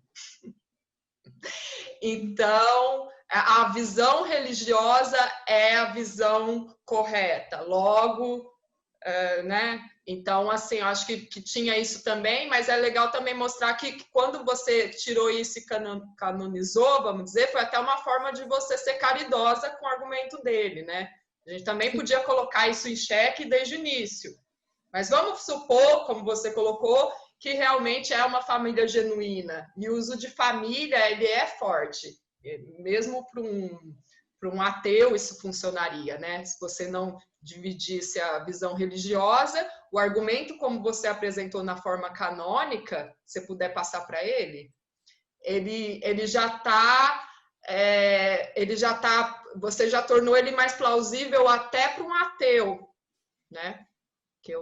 Então, a visão religiosa é a visão correta. Logo, né? Então, assim, eu acho que tinha isso também, mas é legal também mostrar que quando você tirou isso e canonizou, vamos dizer, foi até uma forma de você ser caridosa com o argumento dele, né? A gente também podia colocar isso em xeque desde o início. Mas vamos supor, como você colocou, que realmente é uma família genuína. E o uso de família, ele é forte. Mesmo para um ateu, isso funcionaria, né? Se você não dividisse a visão religiosa, o argumento, como você apresentou na forma canônica, se puder passar para ele já está... você já tornou ele mais plausível até para um ateu, né? Que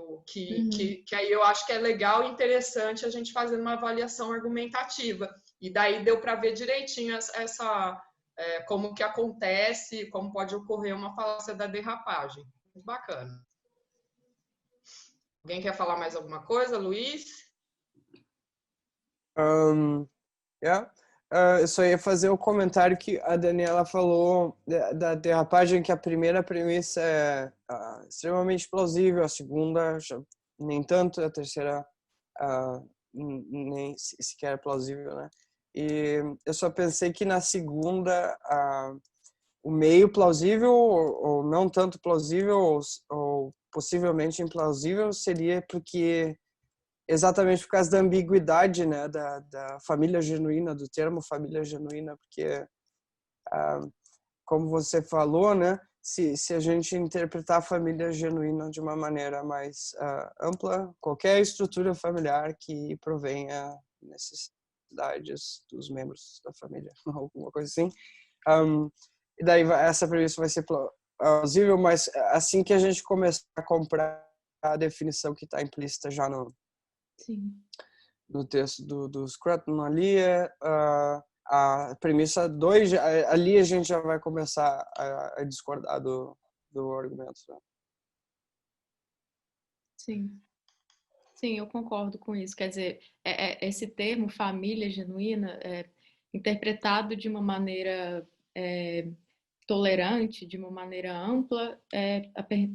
aí eu acho que é legal e interessante a gente fazer uma avaliação argumentativa. E daí deu para ver direitinho como que acontece, como pode ocorrer uma falácia da derrapagem. Muito bacana. Alguém quer falar mais alguma coisa, Luiz? Eu só ia fazer o comentário que a Daniela falou da derrapagem, que a primeira premissa é extremamente plausível, a segunda nem tanto, a terceira nem sequer é plausível, né? E eu só pensei que na segunda o meio plausível ou não tanto plausível ou possivelmente implausível seria porque exatamente por causa da ambiguidade, né, da família genuína, do termo família genuína, porque como você falou, né, se a gente interpretar a família genuína de uma maneira mais ampla, qualquer estrutura familiar que provenha necessidades dos membros da família, alguma coisa assim. E daí essa premissa vai ser plausível, mas assim que a gente começar a comprar a definição que está implícita já no texto do Scruton ali, a premissa 2, ali a gente já vai começar a discordar do argumento. Né? Sim, eu concordo com isso. Quer dizer, esse termo família genuína é interpretado de uma maneira tolerante, de uma maneira ampla,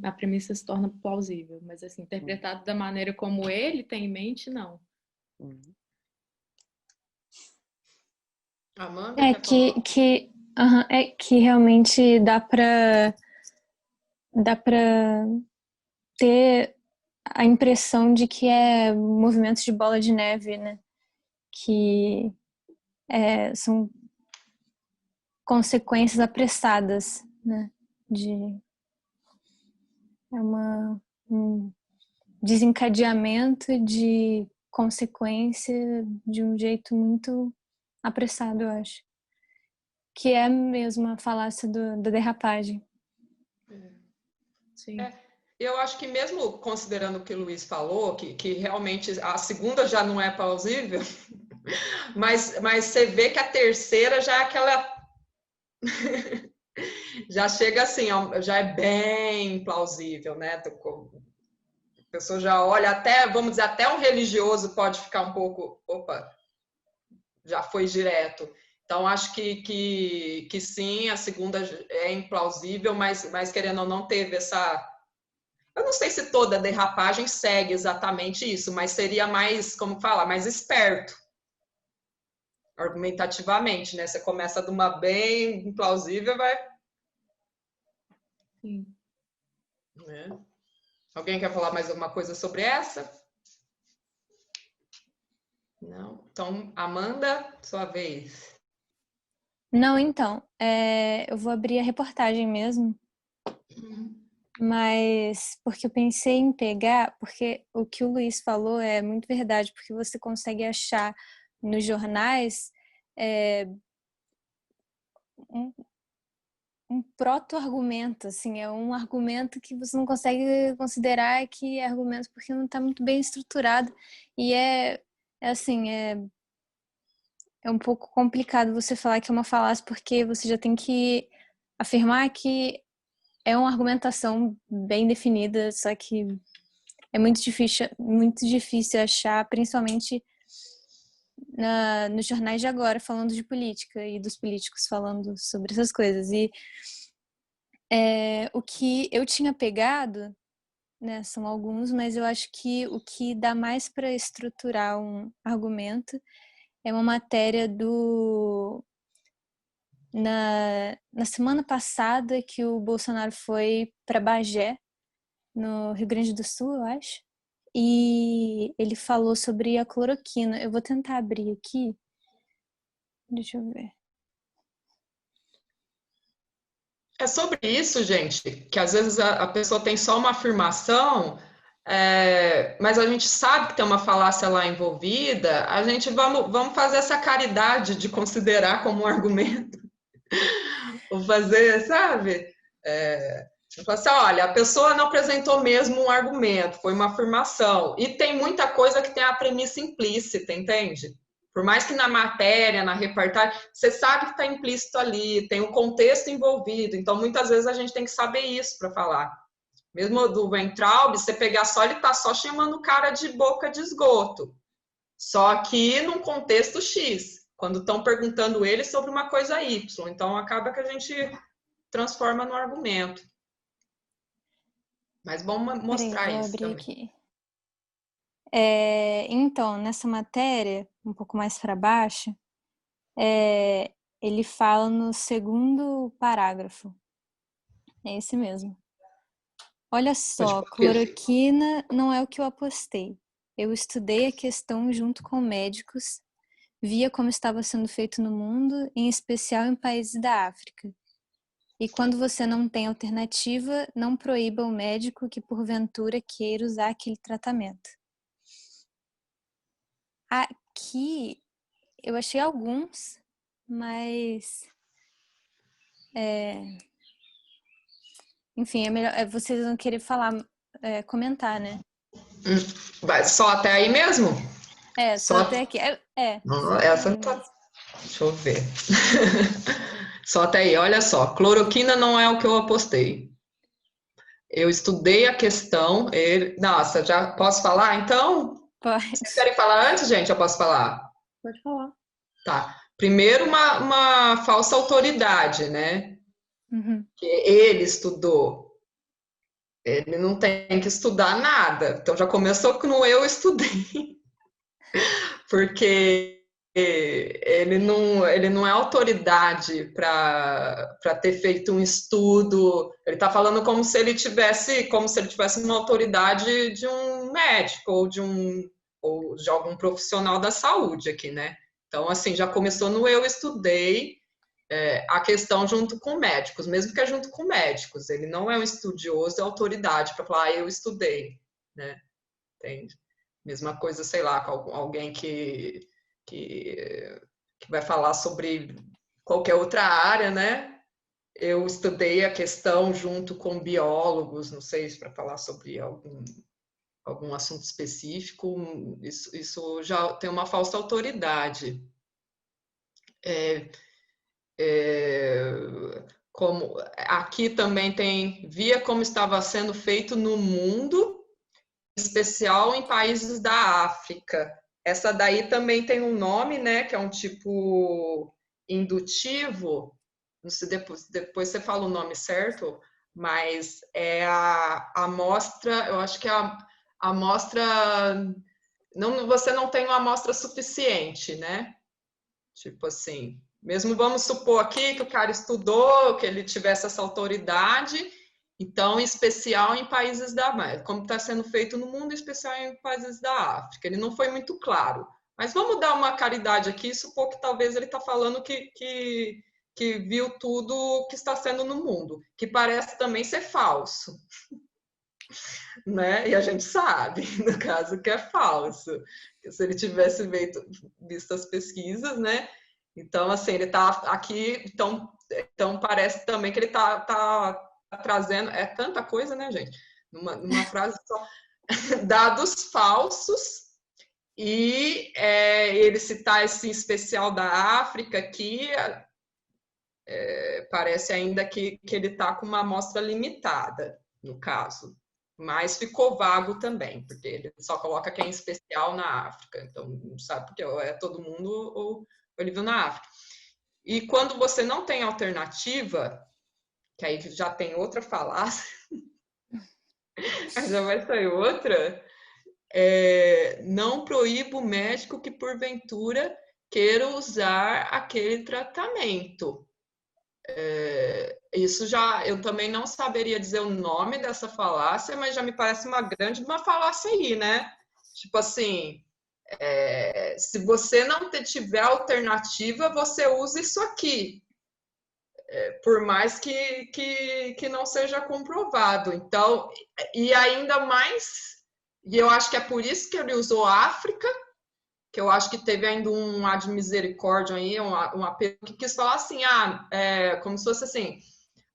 a premissa se torna plausível. Mas, assim, interpretado da maneira como ele tem em mente, não. Amanda, que realmente dá para ter a impressão de que é movimentos de bola de neve, né? Que são consequências apressadas, né? Um desencadeamento de consequência de um jeito muito apressado, eu acho. Que é mesmo a falácia da derrapagem. Sim. Eu acho que mesmo considerando o que o Luiz falou, que realmente a segunda já não é plausível, mas você vê que a terceira já é aquela... já chega assim, já é bem plausível, né? A pessoa já olha até, vamos dizer, até um religioso pode ficar um pouco, opa, já foi direto. Então, acho que sim, a segunda é implausível, mas querendo ou não teve essa... Eu não sei se toda derrapagem segue exatamente isso, mas seria mais, como fala, mais esperto, argumentativamente, né? Você começa de uma bem implausível, vai... Sim. Alguém quer falar mais alguma coisa sobre essa? Não? Então, Amanda, sua vez. Não, então, eu vou abrir a reportagem mesmo, mas porque eu pensei em pegar, porque o que o Luiz falou é muito verdade, porque você consegue achar nos jornais um proto-argumento, assim, é um argumento que você não consegue considerar que é argumento porque não está muito bem estruturado e assim, é um pouco complicado você falar que é uma falácia porque você já tem que afirmar que é uma argumentação bem definida, só que é muito difícil achar, principalmente nos jornais de agora, falando de política e dos políticos falando sobre essas coisas. E o que eu tinha pegado, né, são alguns, mas eu acho que o que dá mais para estruturar um argumento é uma matéria na semana passada que o Bolsonaro foi para Bagé, no Rio Grande do Sul, eu acho, e ele falou sobre a cloroquina. Eu vou tentar abrir aqui. Deixa eu ver. É sobre isso, gente, que às vezes a pessoa tem só uma afirmação, mas a gente sabe que tem uma falácia lá envolvida, a gente vamos fazer essa caridade de considerar como um argumento. Vou fazer, sabe? Assim, olha, a pessoa não apresentou mesmo um argumento, foi uma afirmação. E tem muita coisa que tem a premissa implícita, entende? Por mais que na matéria, na reportagem, você sabe que está implícito ali, tem um contexto envolvido. Então, muitas vezes a gente tem que saber isso para falar. Mesmo do Weintraub, você pegar só, ele está só chamando o cara de boca de esgoto. Só que num contexto X, quando estão perguntando ele sobre uma coisa Y. Então, acaba que a gente transforma no argumento. Mas vamos mostrar Peraí, isso também. Aqui. Então, nessa matéria, um pouco mais para baixo, ele fala no segundo parágrafo. É esse mesmo. Olha só, cloroquina não é o que eu apostei. Eu estudei a questão junto com médicos, via como estava sendo feito no mundo, em especial em países da África. E quando você não tem alternativa, não proíba o médico que porventura queira usar aquele tratamento. Aqui eu achei alguns, mas enfim, é melhor. Vocês vão querer falar, comentar, né? Vai só até aí mesmo? Só até aqui. Não, essa tá. Deixa eu ver. Só até aí, olha só. Cloroquina não é o que eu apostei. Eu estudei a questão. Nossa, já posso falar então? Pode. Vocês querem falar antes, gente? Eu posso falar? Pode falar. Tá. Primeiro, uma falsa autoridade, né? Uhum. Que ele estudou. Ele não tem que estudar nada. Então já começou com o eu estudei. Porque ele não é autoridade para ter feito um estudo. Ele está falando como se ele tivesse uma autoridade de um médico ou de algum profissional da saúde aqui, né? Então, assim, já começou no eu estudei a questão junto com médicos, mesmo que é junto com médicos. Ele não é um estudioso, é autoridade para falar, eu estudei, né? Entende? Mesma coisa, sei lá, com alguém que vai falar sobre qualquer outra área, né? Eu estudei a questão junto com biólogos, não sei se para falar sobre algum assunto específico, isso já tem uma falsa autoridade. Como aqui também via como estava sendo feito no mundo, em especial em países da África. Essa daí também tem um nome, né, que é um tipo indutivo, não sei, depois você fala o nome certo, mas é a amostra, eu acho que é a amostra, você não tem uma amostra suficiente, né? Tipo assim, mesmo vamos supor aqui que o cara estudou, que ele tivesse essa autoridade, então, em especial em países da América, como está sendo feito no mundo, em especial em países da África. Ele não foi muito claro. Mas vamos dar uma caridade aqui e supor que talvez ele está falando que viu tudo que está sendo no mundo, que parece também ser falso. Né? E a gente sabe, no caso, que é falso. Se ele tivesse visto as pesquisas, né? Então, assim, ele está aqui, então parece também que ele está trazendo, é tanta coisa, né, gente? Numa frase só, dados falsos, e ele citar esse especial da África aqui, parece ainda que ele está com uma amostra limitada, no caso. Mas ficou vago também, porque ele só coloca quem é especial na África. Então, não sabe porque é todo mundo ou ele viu na África. E quando você não tem alternativa, que aí já tem outra falácia, já vai sair outra, não proíba o médico que, porventura, queira usar aquele tratamento. Isso eu também não saberia dizer o nome dessa falácia, mas já me parece uma falácia aí, né? Tipo assim, se você não tiver alternativa, você usa isso aqui, por mais que não seja comprovado. Então, e ainda mais, e eu acho que é por isso que ele usou África, que eu acho que teve ainda um ad misericórdia aí, um apelo que quis falar assim, como se fosse assim,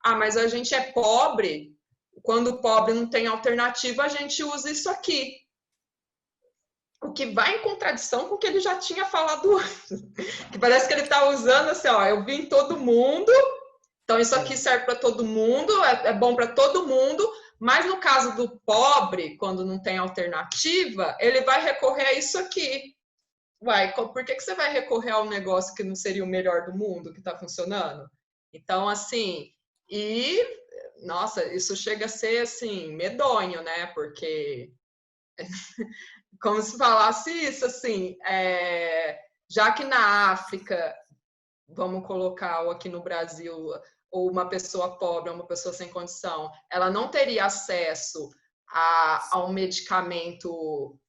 mas a gente é pobre, quando o pobre não tem alternativa, a gente usa isso aqui. O que vai em contradição com o que ele já tinha falado antes. Que parece que ele está usando assim, eu vi em todo mundo, então isso aqui serve para todo mundo, é bom para todo mundo, mas no caso do pobre, quando não tem alternativa, ele vai recorrer a isso aqui. Por que você vai recorrer a um negócio que não seria o melhor do mundo, que está funcionando? Então, assim, nossa, isso chega a ser, assim, medonho, né? Porque, como se falasse isso, assim, já que na África vamos colocar aqui no Brasil, ou uma pessoa pobre, ou uma pessoa sem condição, ela não teria acesso a um medicamento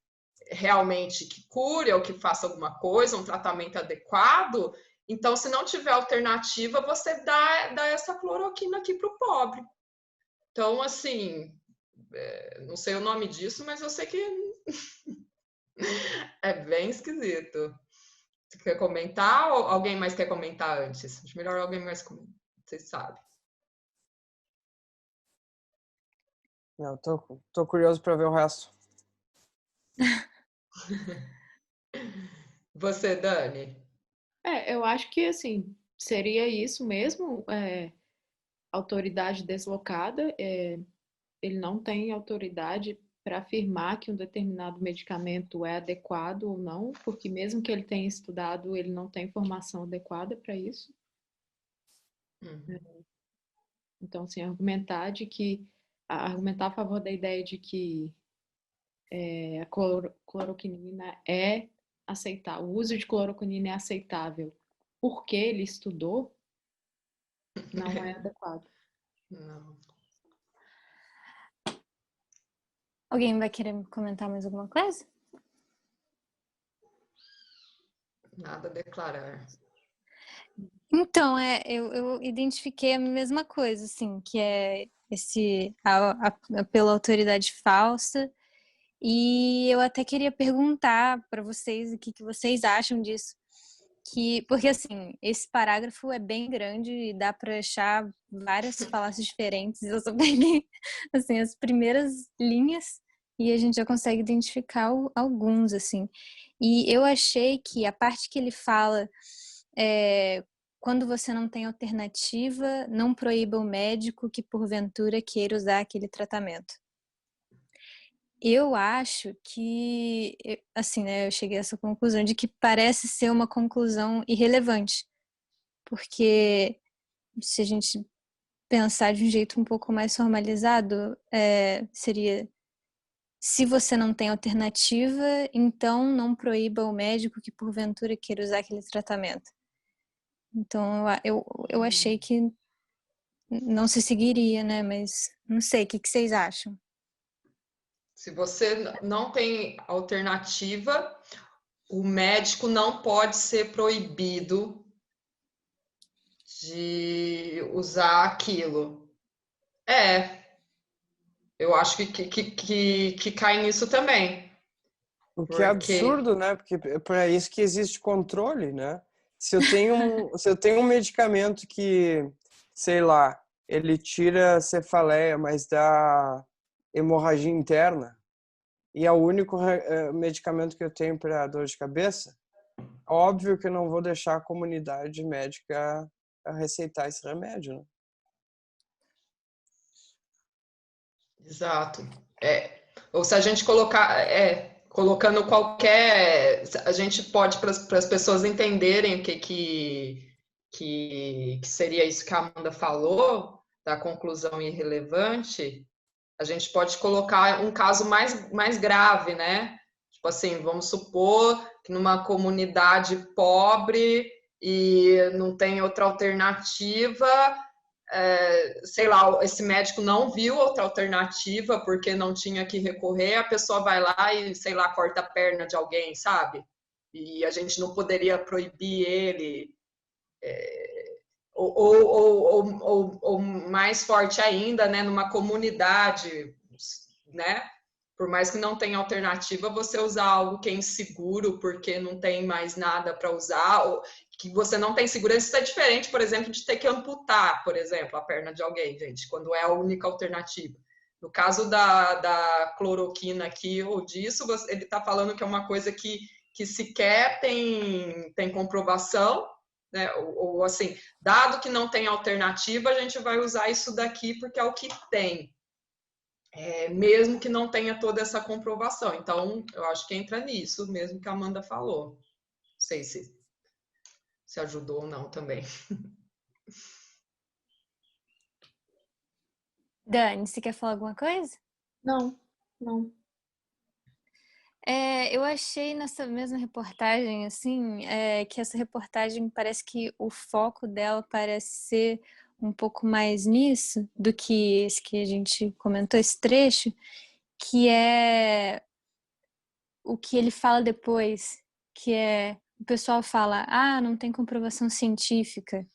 realmente que cure ou que faça alguma coisa, um tratamento adequado. Então, se não tiver alternativa, você dá essa cloroquina aqui para o pobre. Então, assim, não sei o nome disso, mas eu sei que é bem esquisito. Você quer comentar ou alguém mais quer comentar antes? Acho melhor alguém mais comentar, vocês sabem. Não, tô curioso para ver o resto. Você, Dani? Eu acho que, assim, seria isso mesmo, autoridade deslocada, ele não tem autoridade para afirmar que um determinado medicamento é adequado ou não, porque mesmo que ele tenha estudado, ele não tem informação adequada para isso. Então, assim, argumentar a favor da ideia de que a cloroquina é aceitável, o uso de cloroquina é aceitável porque ele estudou, não é adequado. Não. Alguém vai querer comentar mais alguma coisa? Nada a declarar. Então, eu identifiquei a mesma coisa, assim, que é esse pela autoridade falsa. E eu até queria perguntar para vocês o que vocês acham disso. Porque, assim, esse parágrafo é bem grande e dá para achar várias falácias diferentes. Eu só peguei, assim, as primeiras linhas e a gente já consegue identificar alguns, assim. E eu achei que a parte que ele fala quando você não tem alternativa, não proíba o médico que porventura queira usar aquele tratamento. Eu acho que, assim, né, eu cheguei a essa conclusão de que parece ser uma conclusão irrelevante, porque se a gente pensar de um jeito um pouco mais formalizado, seria: se você não tem alternativa, então não proíba o médico que porventura queira usar aquele tratamento. Então eu achei que não se seguiria, né? Mas não sei, o que vocês acham? Se você não tem alternativa, o médico não pode ser proibido de usar aquilo. Eu acho que cai nisso também. O que é Porque absurdo, né? Porque é para isso que existe controle, né? Se eu tenho um medicamento que, sei lá, ele tira a cefaleia, mas dá hemorragia interna, e é o único medicamento que eu tenho para dor de cabeça, óbvio que eu não vou deixar a comunidade médica a receitar esse remédio, né? exato. Ou se a gente colocar, colocando qualquer, a gente pode para as pessoas entenderem o que seria isso que a Amanda falou, da conclusão irrelevante, a gente pode colocar um caso mais grave, né? Tipo assim, vamos supor que numa comunidade pobre e não tem outra alternativa, sei lá, esse médico não viu outra alternativa porque não tinha que recorrer, a pessoa vai lá e, sei lá, corta a perna de alguém, sabe? E a gente não poderia proibir ele. Ou mais forte ainda, né, numa comunidade, né? Por mais que não tenha alternativa, você usar algo que é inseguro porque não tem mais nada para usar, ou que você não tem segurança, isso é diferente, por exemplo, de ter que amputar, por exemplo, a perna de alguém, gente, quando é a única alternativa. No caso da cloroquina aqui, ou disso, ele está falando que é uma coisa que sequer tem comprovação, né? Ou assim, dado que não tem alternativa, a gente vai usar isso daqui porque é o que tem. Mesmo que não tenha toda essa comprovação. Então, eu acho que entra nisso mesmo que a Amanda falou. Não sei se ajudou ou não também. Dani, você quer falar alguma coisa? Não, não. Eu achei nessa mesma reportagem, assim, que essa reportagem parece que o foco dela parece ser um pouco mais nisso do que esse que a gente comentou, esse trecho, que é o que ele fala depois, que é, o pessoal fala, não tem comprovação científica.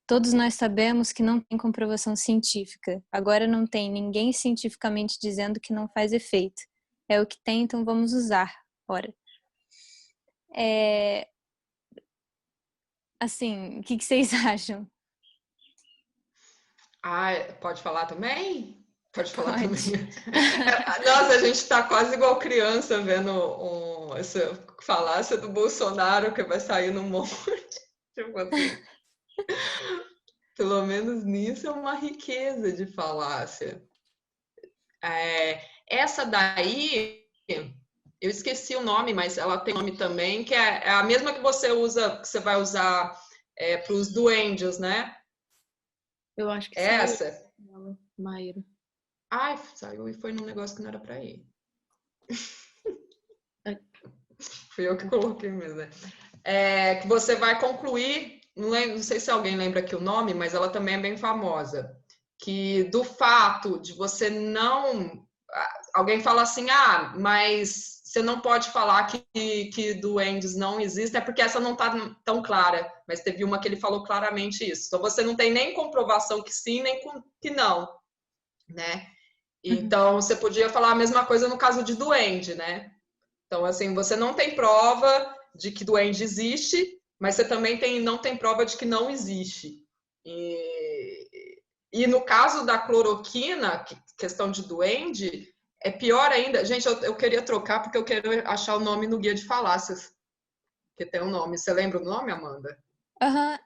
Todos nós sabemos que não tem comprovação científica. Agora não tem ninguém cientificamente dizendo que não faz efeito. É o que tem, então vamos usar. Ora. Assim, o que vocês acham? Pode falar também? Pode falar Pode. também. Nossa, a gente tá quase igual criança vendo essa falácia do Bolsonaro que vai sair no monte. Tipo assim. Pelo menos nisso é uma riqueza de falácia. Essa daí, eu esqueci o nome, mas ela tem nome também, que é a mesma que você usa, que você vai usar para os duendes, né? Eu acho que essa. Maíra. Ai, saiu e foi num negócio que não era para ir. Fui eu que coloquei mesmo, né? Que você vai concluir, não sei se alguém lembra aqui o nome, mas ela também é bem famosa, que do fato de você não... Alguém fala assim, mas você não pode falar que duendes não existem, é porque essa não está tão clara, mas teve uma que ele falou claramente isso. Então, você não tem nem comprovação que sim, nem que não, né? Então, você podia falar a mesma coisa no caso de duende, né? Então, assim, você não tem prova de que duende existe, mas você também não tem prova de que não existe. E no caso da cloroquina, questão de duende, é pior ainda. Gente, eu queria trocar porque eu quero achar o nome no guia de falácias, que tem um nome. Você lembra o nome, Amanda?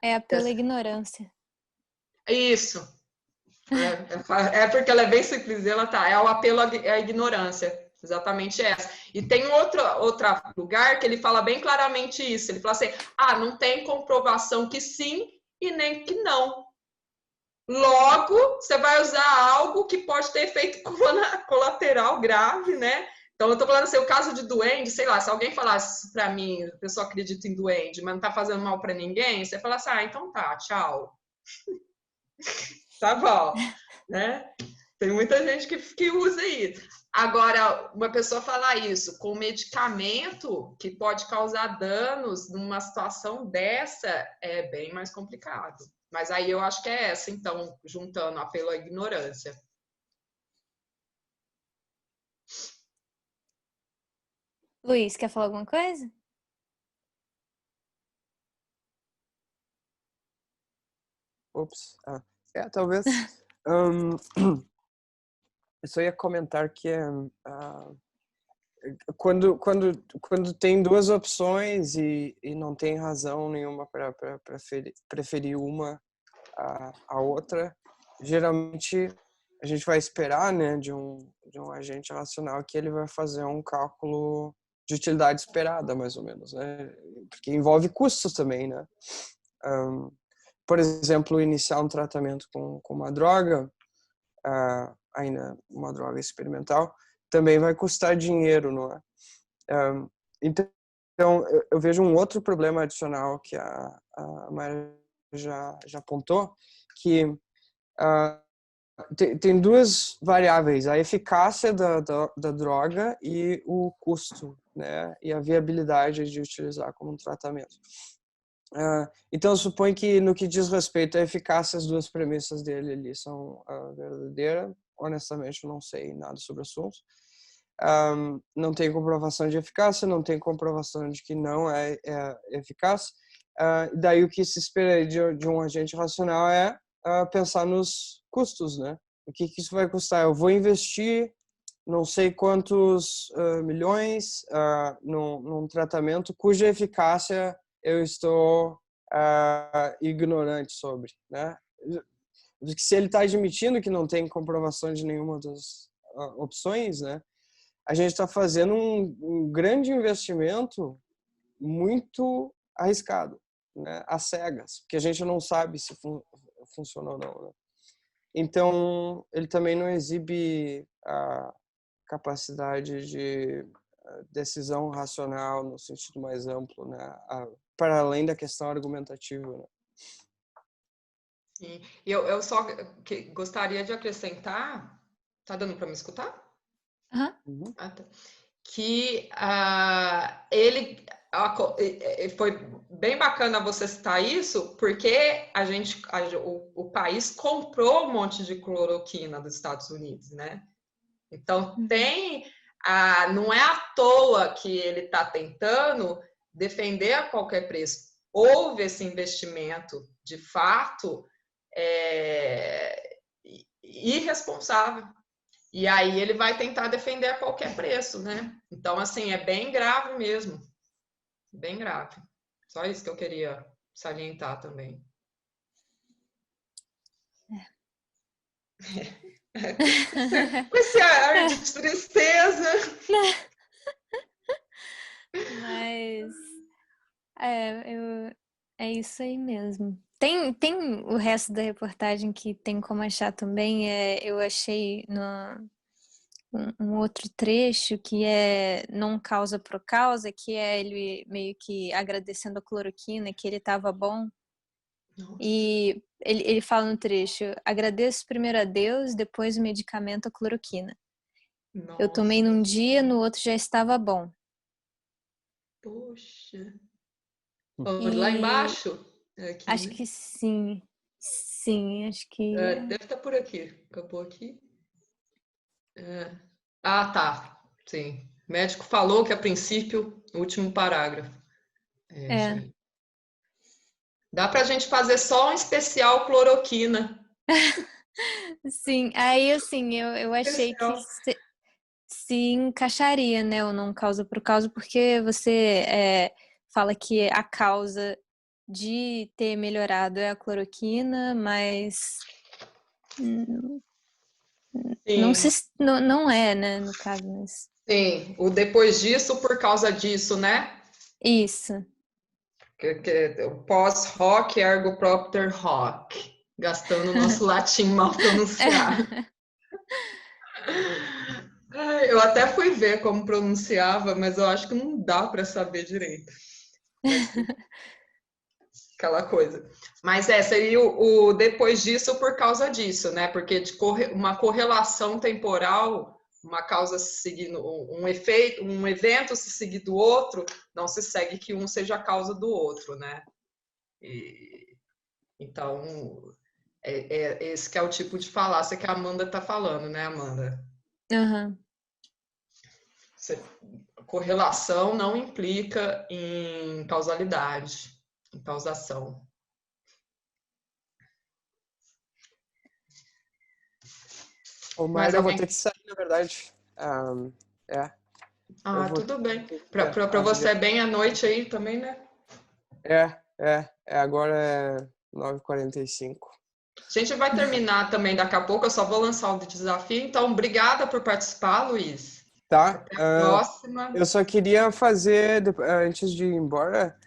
É pela ignorância. Isso. É porque ela é bem simples, é o apelo à ignorância. Exatamente essa. E tem outro lugar que ele fala bem claramente isso. Ele fala assim: não tem comprovação que sim e nem que não. Logo, você vai usar algo que pode ter efeito colateral grave, né? Então, eu tô falando assim, o caso de duende, sei lá, se alguém falasse para mim, a pessoa acredita em duende, mas não tá fazendo mal para ninguém, você fala assim, então tá, tchau. Tá bom, né? Tem muita gente que usa isso. Agora, uma pessoa falar isso com medicamento que pode causar danos numa situação dessa é bem mais complicado. Mas aí eu acho que é essa, então, juntando apelo à ignorância. Luiz, quer falar alguma coisa? Ops. Talvez. Eu só ia comentar que quando tem duas opções e não tem razão nenhuma para preferir uma a outra, geralmente a gente vai esperar, né, de um agente racional que ele vai fazer um cálculo de utilidade esperada, mais ou menos, né? Porque envolve custos também, né? Por exemplo, iniciar um tratamento com uma droga, ainda uma droga experimental, também vai custar dinheiro, não é? Então, eu vejo um outro problema adicional que a Maria já apontou, que tem duas variáveis, a eficácia da droga e o custo, né? E a viabilidade de utilizar como um tratamento. Então, suponho que no que diz respeito à eficácia, as duas premissas dele ali são verdadeiras. Honestamente, eu não sei nada sobre o assunto. Não tem comprovação de eficácia, não tem comprovação de que não é eficaz. Daí o que se espera de um agente racional é pensar nos custos, né? O que isso vai custar? Eu vou investir não sei quantos milhões num tratamento cuja eficácia eu estou ignorante sobre, né? Se ele está admitindo que não tem comprovação de nenhuma das opções, né? A gente está fazendo um grande investimento muito arriscado, né? Às cegas, porque a gente não sabe se funciona ou não, né? Então, ele também não exibe a capacidade de decisão racional no sentido mais amplo, né? Para além da questão argumentativa, né? Sim. Eu só gostaria de acrescentar, tá dando para me escutar? Uhum. Ah, tá. Que ele foi bem bacana você citar isso, porque o país comprou um monte de cloroquina dos Estados Unidos, né? Então não é à toa que ele está tentando defender a qualquer preço. Houve esse investimento, de fato, irresponsável. E aí ele vai tentar defender a qualquer preço, né? Então, assim, é bem grave mesmo. Bem grave. Só isso que eu queria salientar também. Com esse ar de tristeza. Mas é isso aí mesmo. Tem o resto da reportagem que tem como achar também. Eu achei um outro trecho que é não causa por causa, que é ele meio que agradecendo a cloroquina, que ele estava bom. Nossa. E ele fala no trecho: agradeço primeiro a Deus, depois o medicamento, a cloroquina. Nossa. Eu tomei num dia, no outro já estava bom. Poxa. Lá embaixo? Aqui, acho que sim. Sim, acho que... deve estar por aqui. Acabou aqui. Tá. Sim. O médico falou que, a princípio, o último parágrafo. Sim. Dá pra gente fazer só um especial cloroquina. Sim, aí assim, eu achei que se encaixaria, né, o não causa por causa, porque você fala que a causa de ter melhorado é a cloroquina, mas não é, né, no caso. Mas... Sim, o depois disso, por causa disso, né? Isso. O pós-hoc, ergo propter hoc. Gastando o nosso latim mal pronunciado. Eu até fui ver como pronunciava, mas eu acho que não dá para saber direito. Aquela coisa. Mas seria o depois disso por causa disso, né? Porque uma correlação temporal, uma causa seguindo um efeito, um evento se seguir do outro, não se segue que um seja a causa do outro, né? Então, esse que é o tipo de falácia que a Amanda está falando, né, Amanda? Uhum. Correlação não implica em causalidade, em causação. Mas eu vou ter que sair, na verdade. Tudo bem. Para você é bem à noite aí também, né? Agora é 9h45. A gente vai terminar também daqui a pouco, eu só vou lançar o desafio. Então, obrigada por participar, Luiz. Tá. Até a próxima. Eu só queria fazer, antes de ir embora,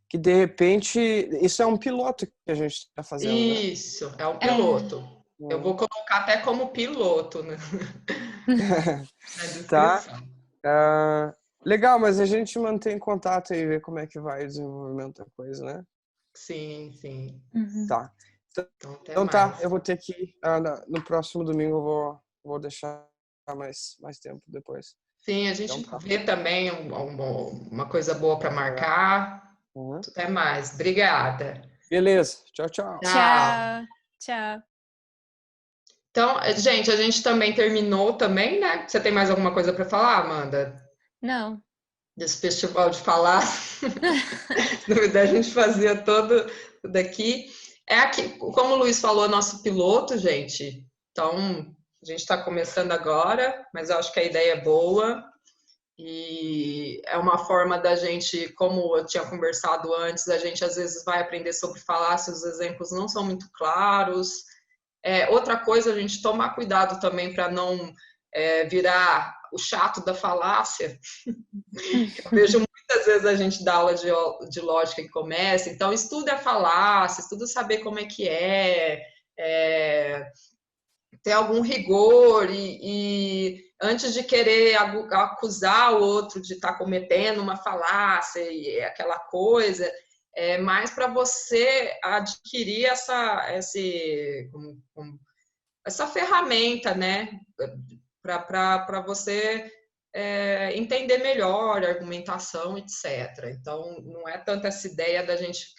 que de repente, isso é um piloto que a gente está fazendo, Isso, né? É um piloto. Eu vou colocar até como piloto, né? Na descrição. Tá. Legal, mas a gente mantém contato e vê como é que vai o desenvolvimento da coisa, né? Sim. Uhum. Tá. Então tá, eu vou ter que ir. No próximo domingo eu vou deixar mais tempo depois. Sim, a gente vê também uma coisa boa para marcar. Até mais. Obrigada. Beleza. Tchau. Tchau. Então, gente, a gente também terminou também, né? Você tem mais alguma coisa para falar, Amanda? Não. Desse festival de falar. Na verdade, a gente fazia todo daqui. Aqui, como o Luiz falou, nosso piloto, gente. Então, a gente está começando agora, mas eu acho que a ideia é boa. E é uma forma da gente, como eu tinha conversado antes, a gente às vezes vai aprender sobre falácia, os exemplos não são muito claros. Outra coisa, a gente tomar cuidado também para não virar o chato da falácia. Eu vejo muitas vezes a gente dá aula de lógica que começa, então estuda a falácia, estuda saber como é que é ter algum rigor e antes de querer acusar o outro de estar cometendo uma falácia e aquela coisa, é mais para você adquirir essa ferramenta, né? Para você entender melhor a argumentação, etc. Então, não é tanto essa ideia da gente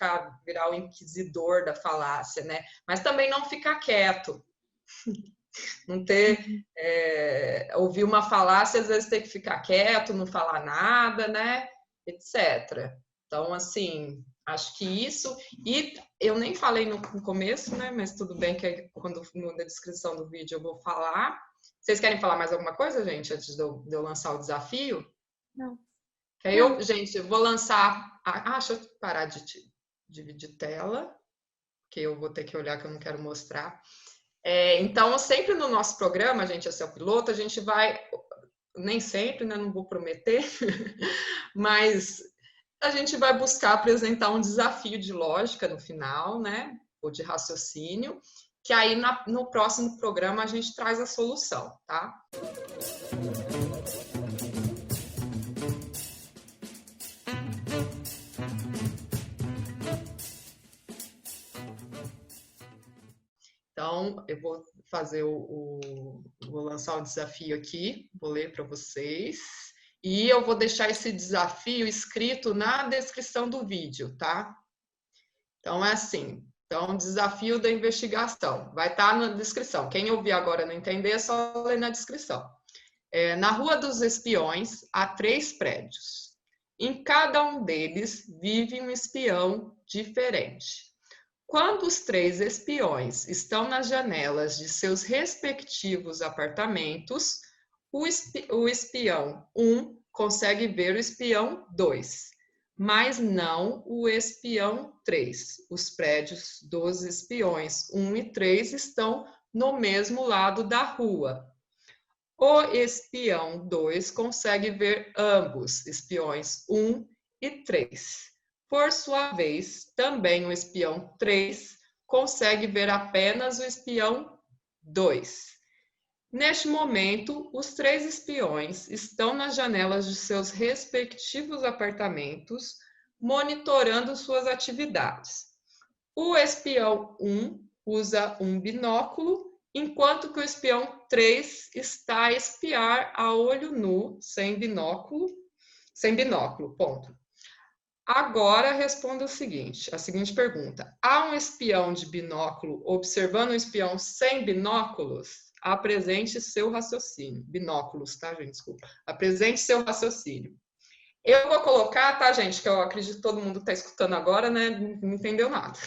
virar o inquisidor da falácia, né? Mas também não ficar quieto. Não ter... ouvir uma falácia, às vezes ter que ficar quieto, não falar nada, né? Etc. Então, assim, acho que isso... E eu nem falei no começo, né? Mas tudo bem que na descrição do vídeo eu vou falar. Vocês querem falar mais alguma coisa, gente, antes de eu lançar o desafio? Não. Que aí gente, eu vou lançar... deixa eu parar de dividir tela, que eu vou ter que olhar que eu não quero mostrar. Então, sempre no nosso programa, gente, esse é o piloto, a gente vai... Nem sempre, né? Não vou prometer, mas a gente vai buscar apresentar um desafio de lógica no final, né? Ou de raciocínio, que aí no próximo programa a gente traz a solução, tá? Então, eu vou fazer vou lançar o desafio aqui, vou ler para vocês. E eu vou deixar esse desafio escrito na descrição do vídeo, tá? Então, é assim. Então, desafio da investigação. Vai estar na descrição. Quem ouvir agora não entender, é só ler na descrição. Na Rua dos Espiões, há 3 prédios. Em cada um deles vive um espião diferente. Quando os 3 espiões estão nas janelas de seus respectivos apartamentos, o espião 1 consegue ver o espião 2, mas não o espião 3. Os prédios dos espiões 1 e 3 estão no mesmo lado da rua. O espião 2 consegue ver ambos, espiões 1 e 3. Por sua vez, também o espião 3 consegue ver apenas o espião 2. Neste momento, os 3 espiões estão nas janelas de seus respectivos apartamentos, monitorando suas atividades. O espião 1 usa um binóculo, enquanto que o espião 3 está a espiar a olho nu, sem binóculo, ponto. Agora responda a seguinte pergunta. Há um espião de binóculo observando um espião sem binóculos? Apresente seu raciocínio. Binóculos, tá, gente? Desculpa. Apresente seu raciocínio. Eu vou colocar, tá, gente, que eu acredito que todo mundo está escutando agora, né? Não entendeu nada.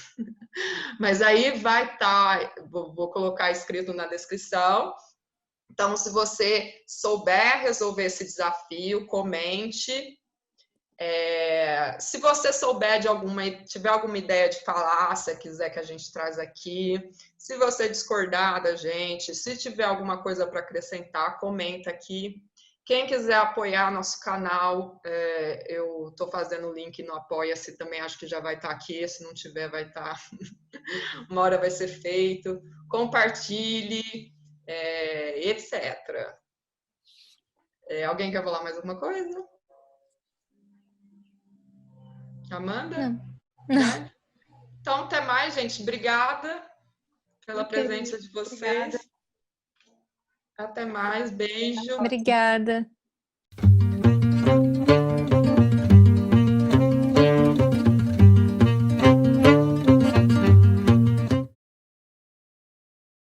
Mas aí vai estar, vou colocar escrito na descrição. Então, se você souber resolver esse desafio, comente. Se você souber tiver alguma ideia de falácia, quiser que a gente traz aqui, se você discordar da gente, se tiver alguma coisa para acrescentar, comenta aqui. Quem quiser apoiar nosso canal, eu estou fazendo o link no Apoia-se também, acho que já vai estar aqui, se não tiver vai estar, uma hora vai ser feito. Compartilhe, etc. Alguém quer falar mais alguma coisa? Amanda? Não. Então, até mais, gente. Obrigada pela presença de vocês. Obrigada. Até mais. Beijo. Obrigada.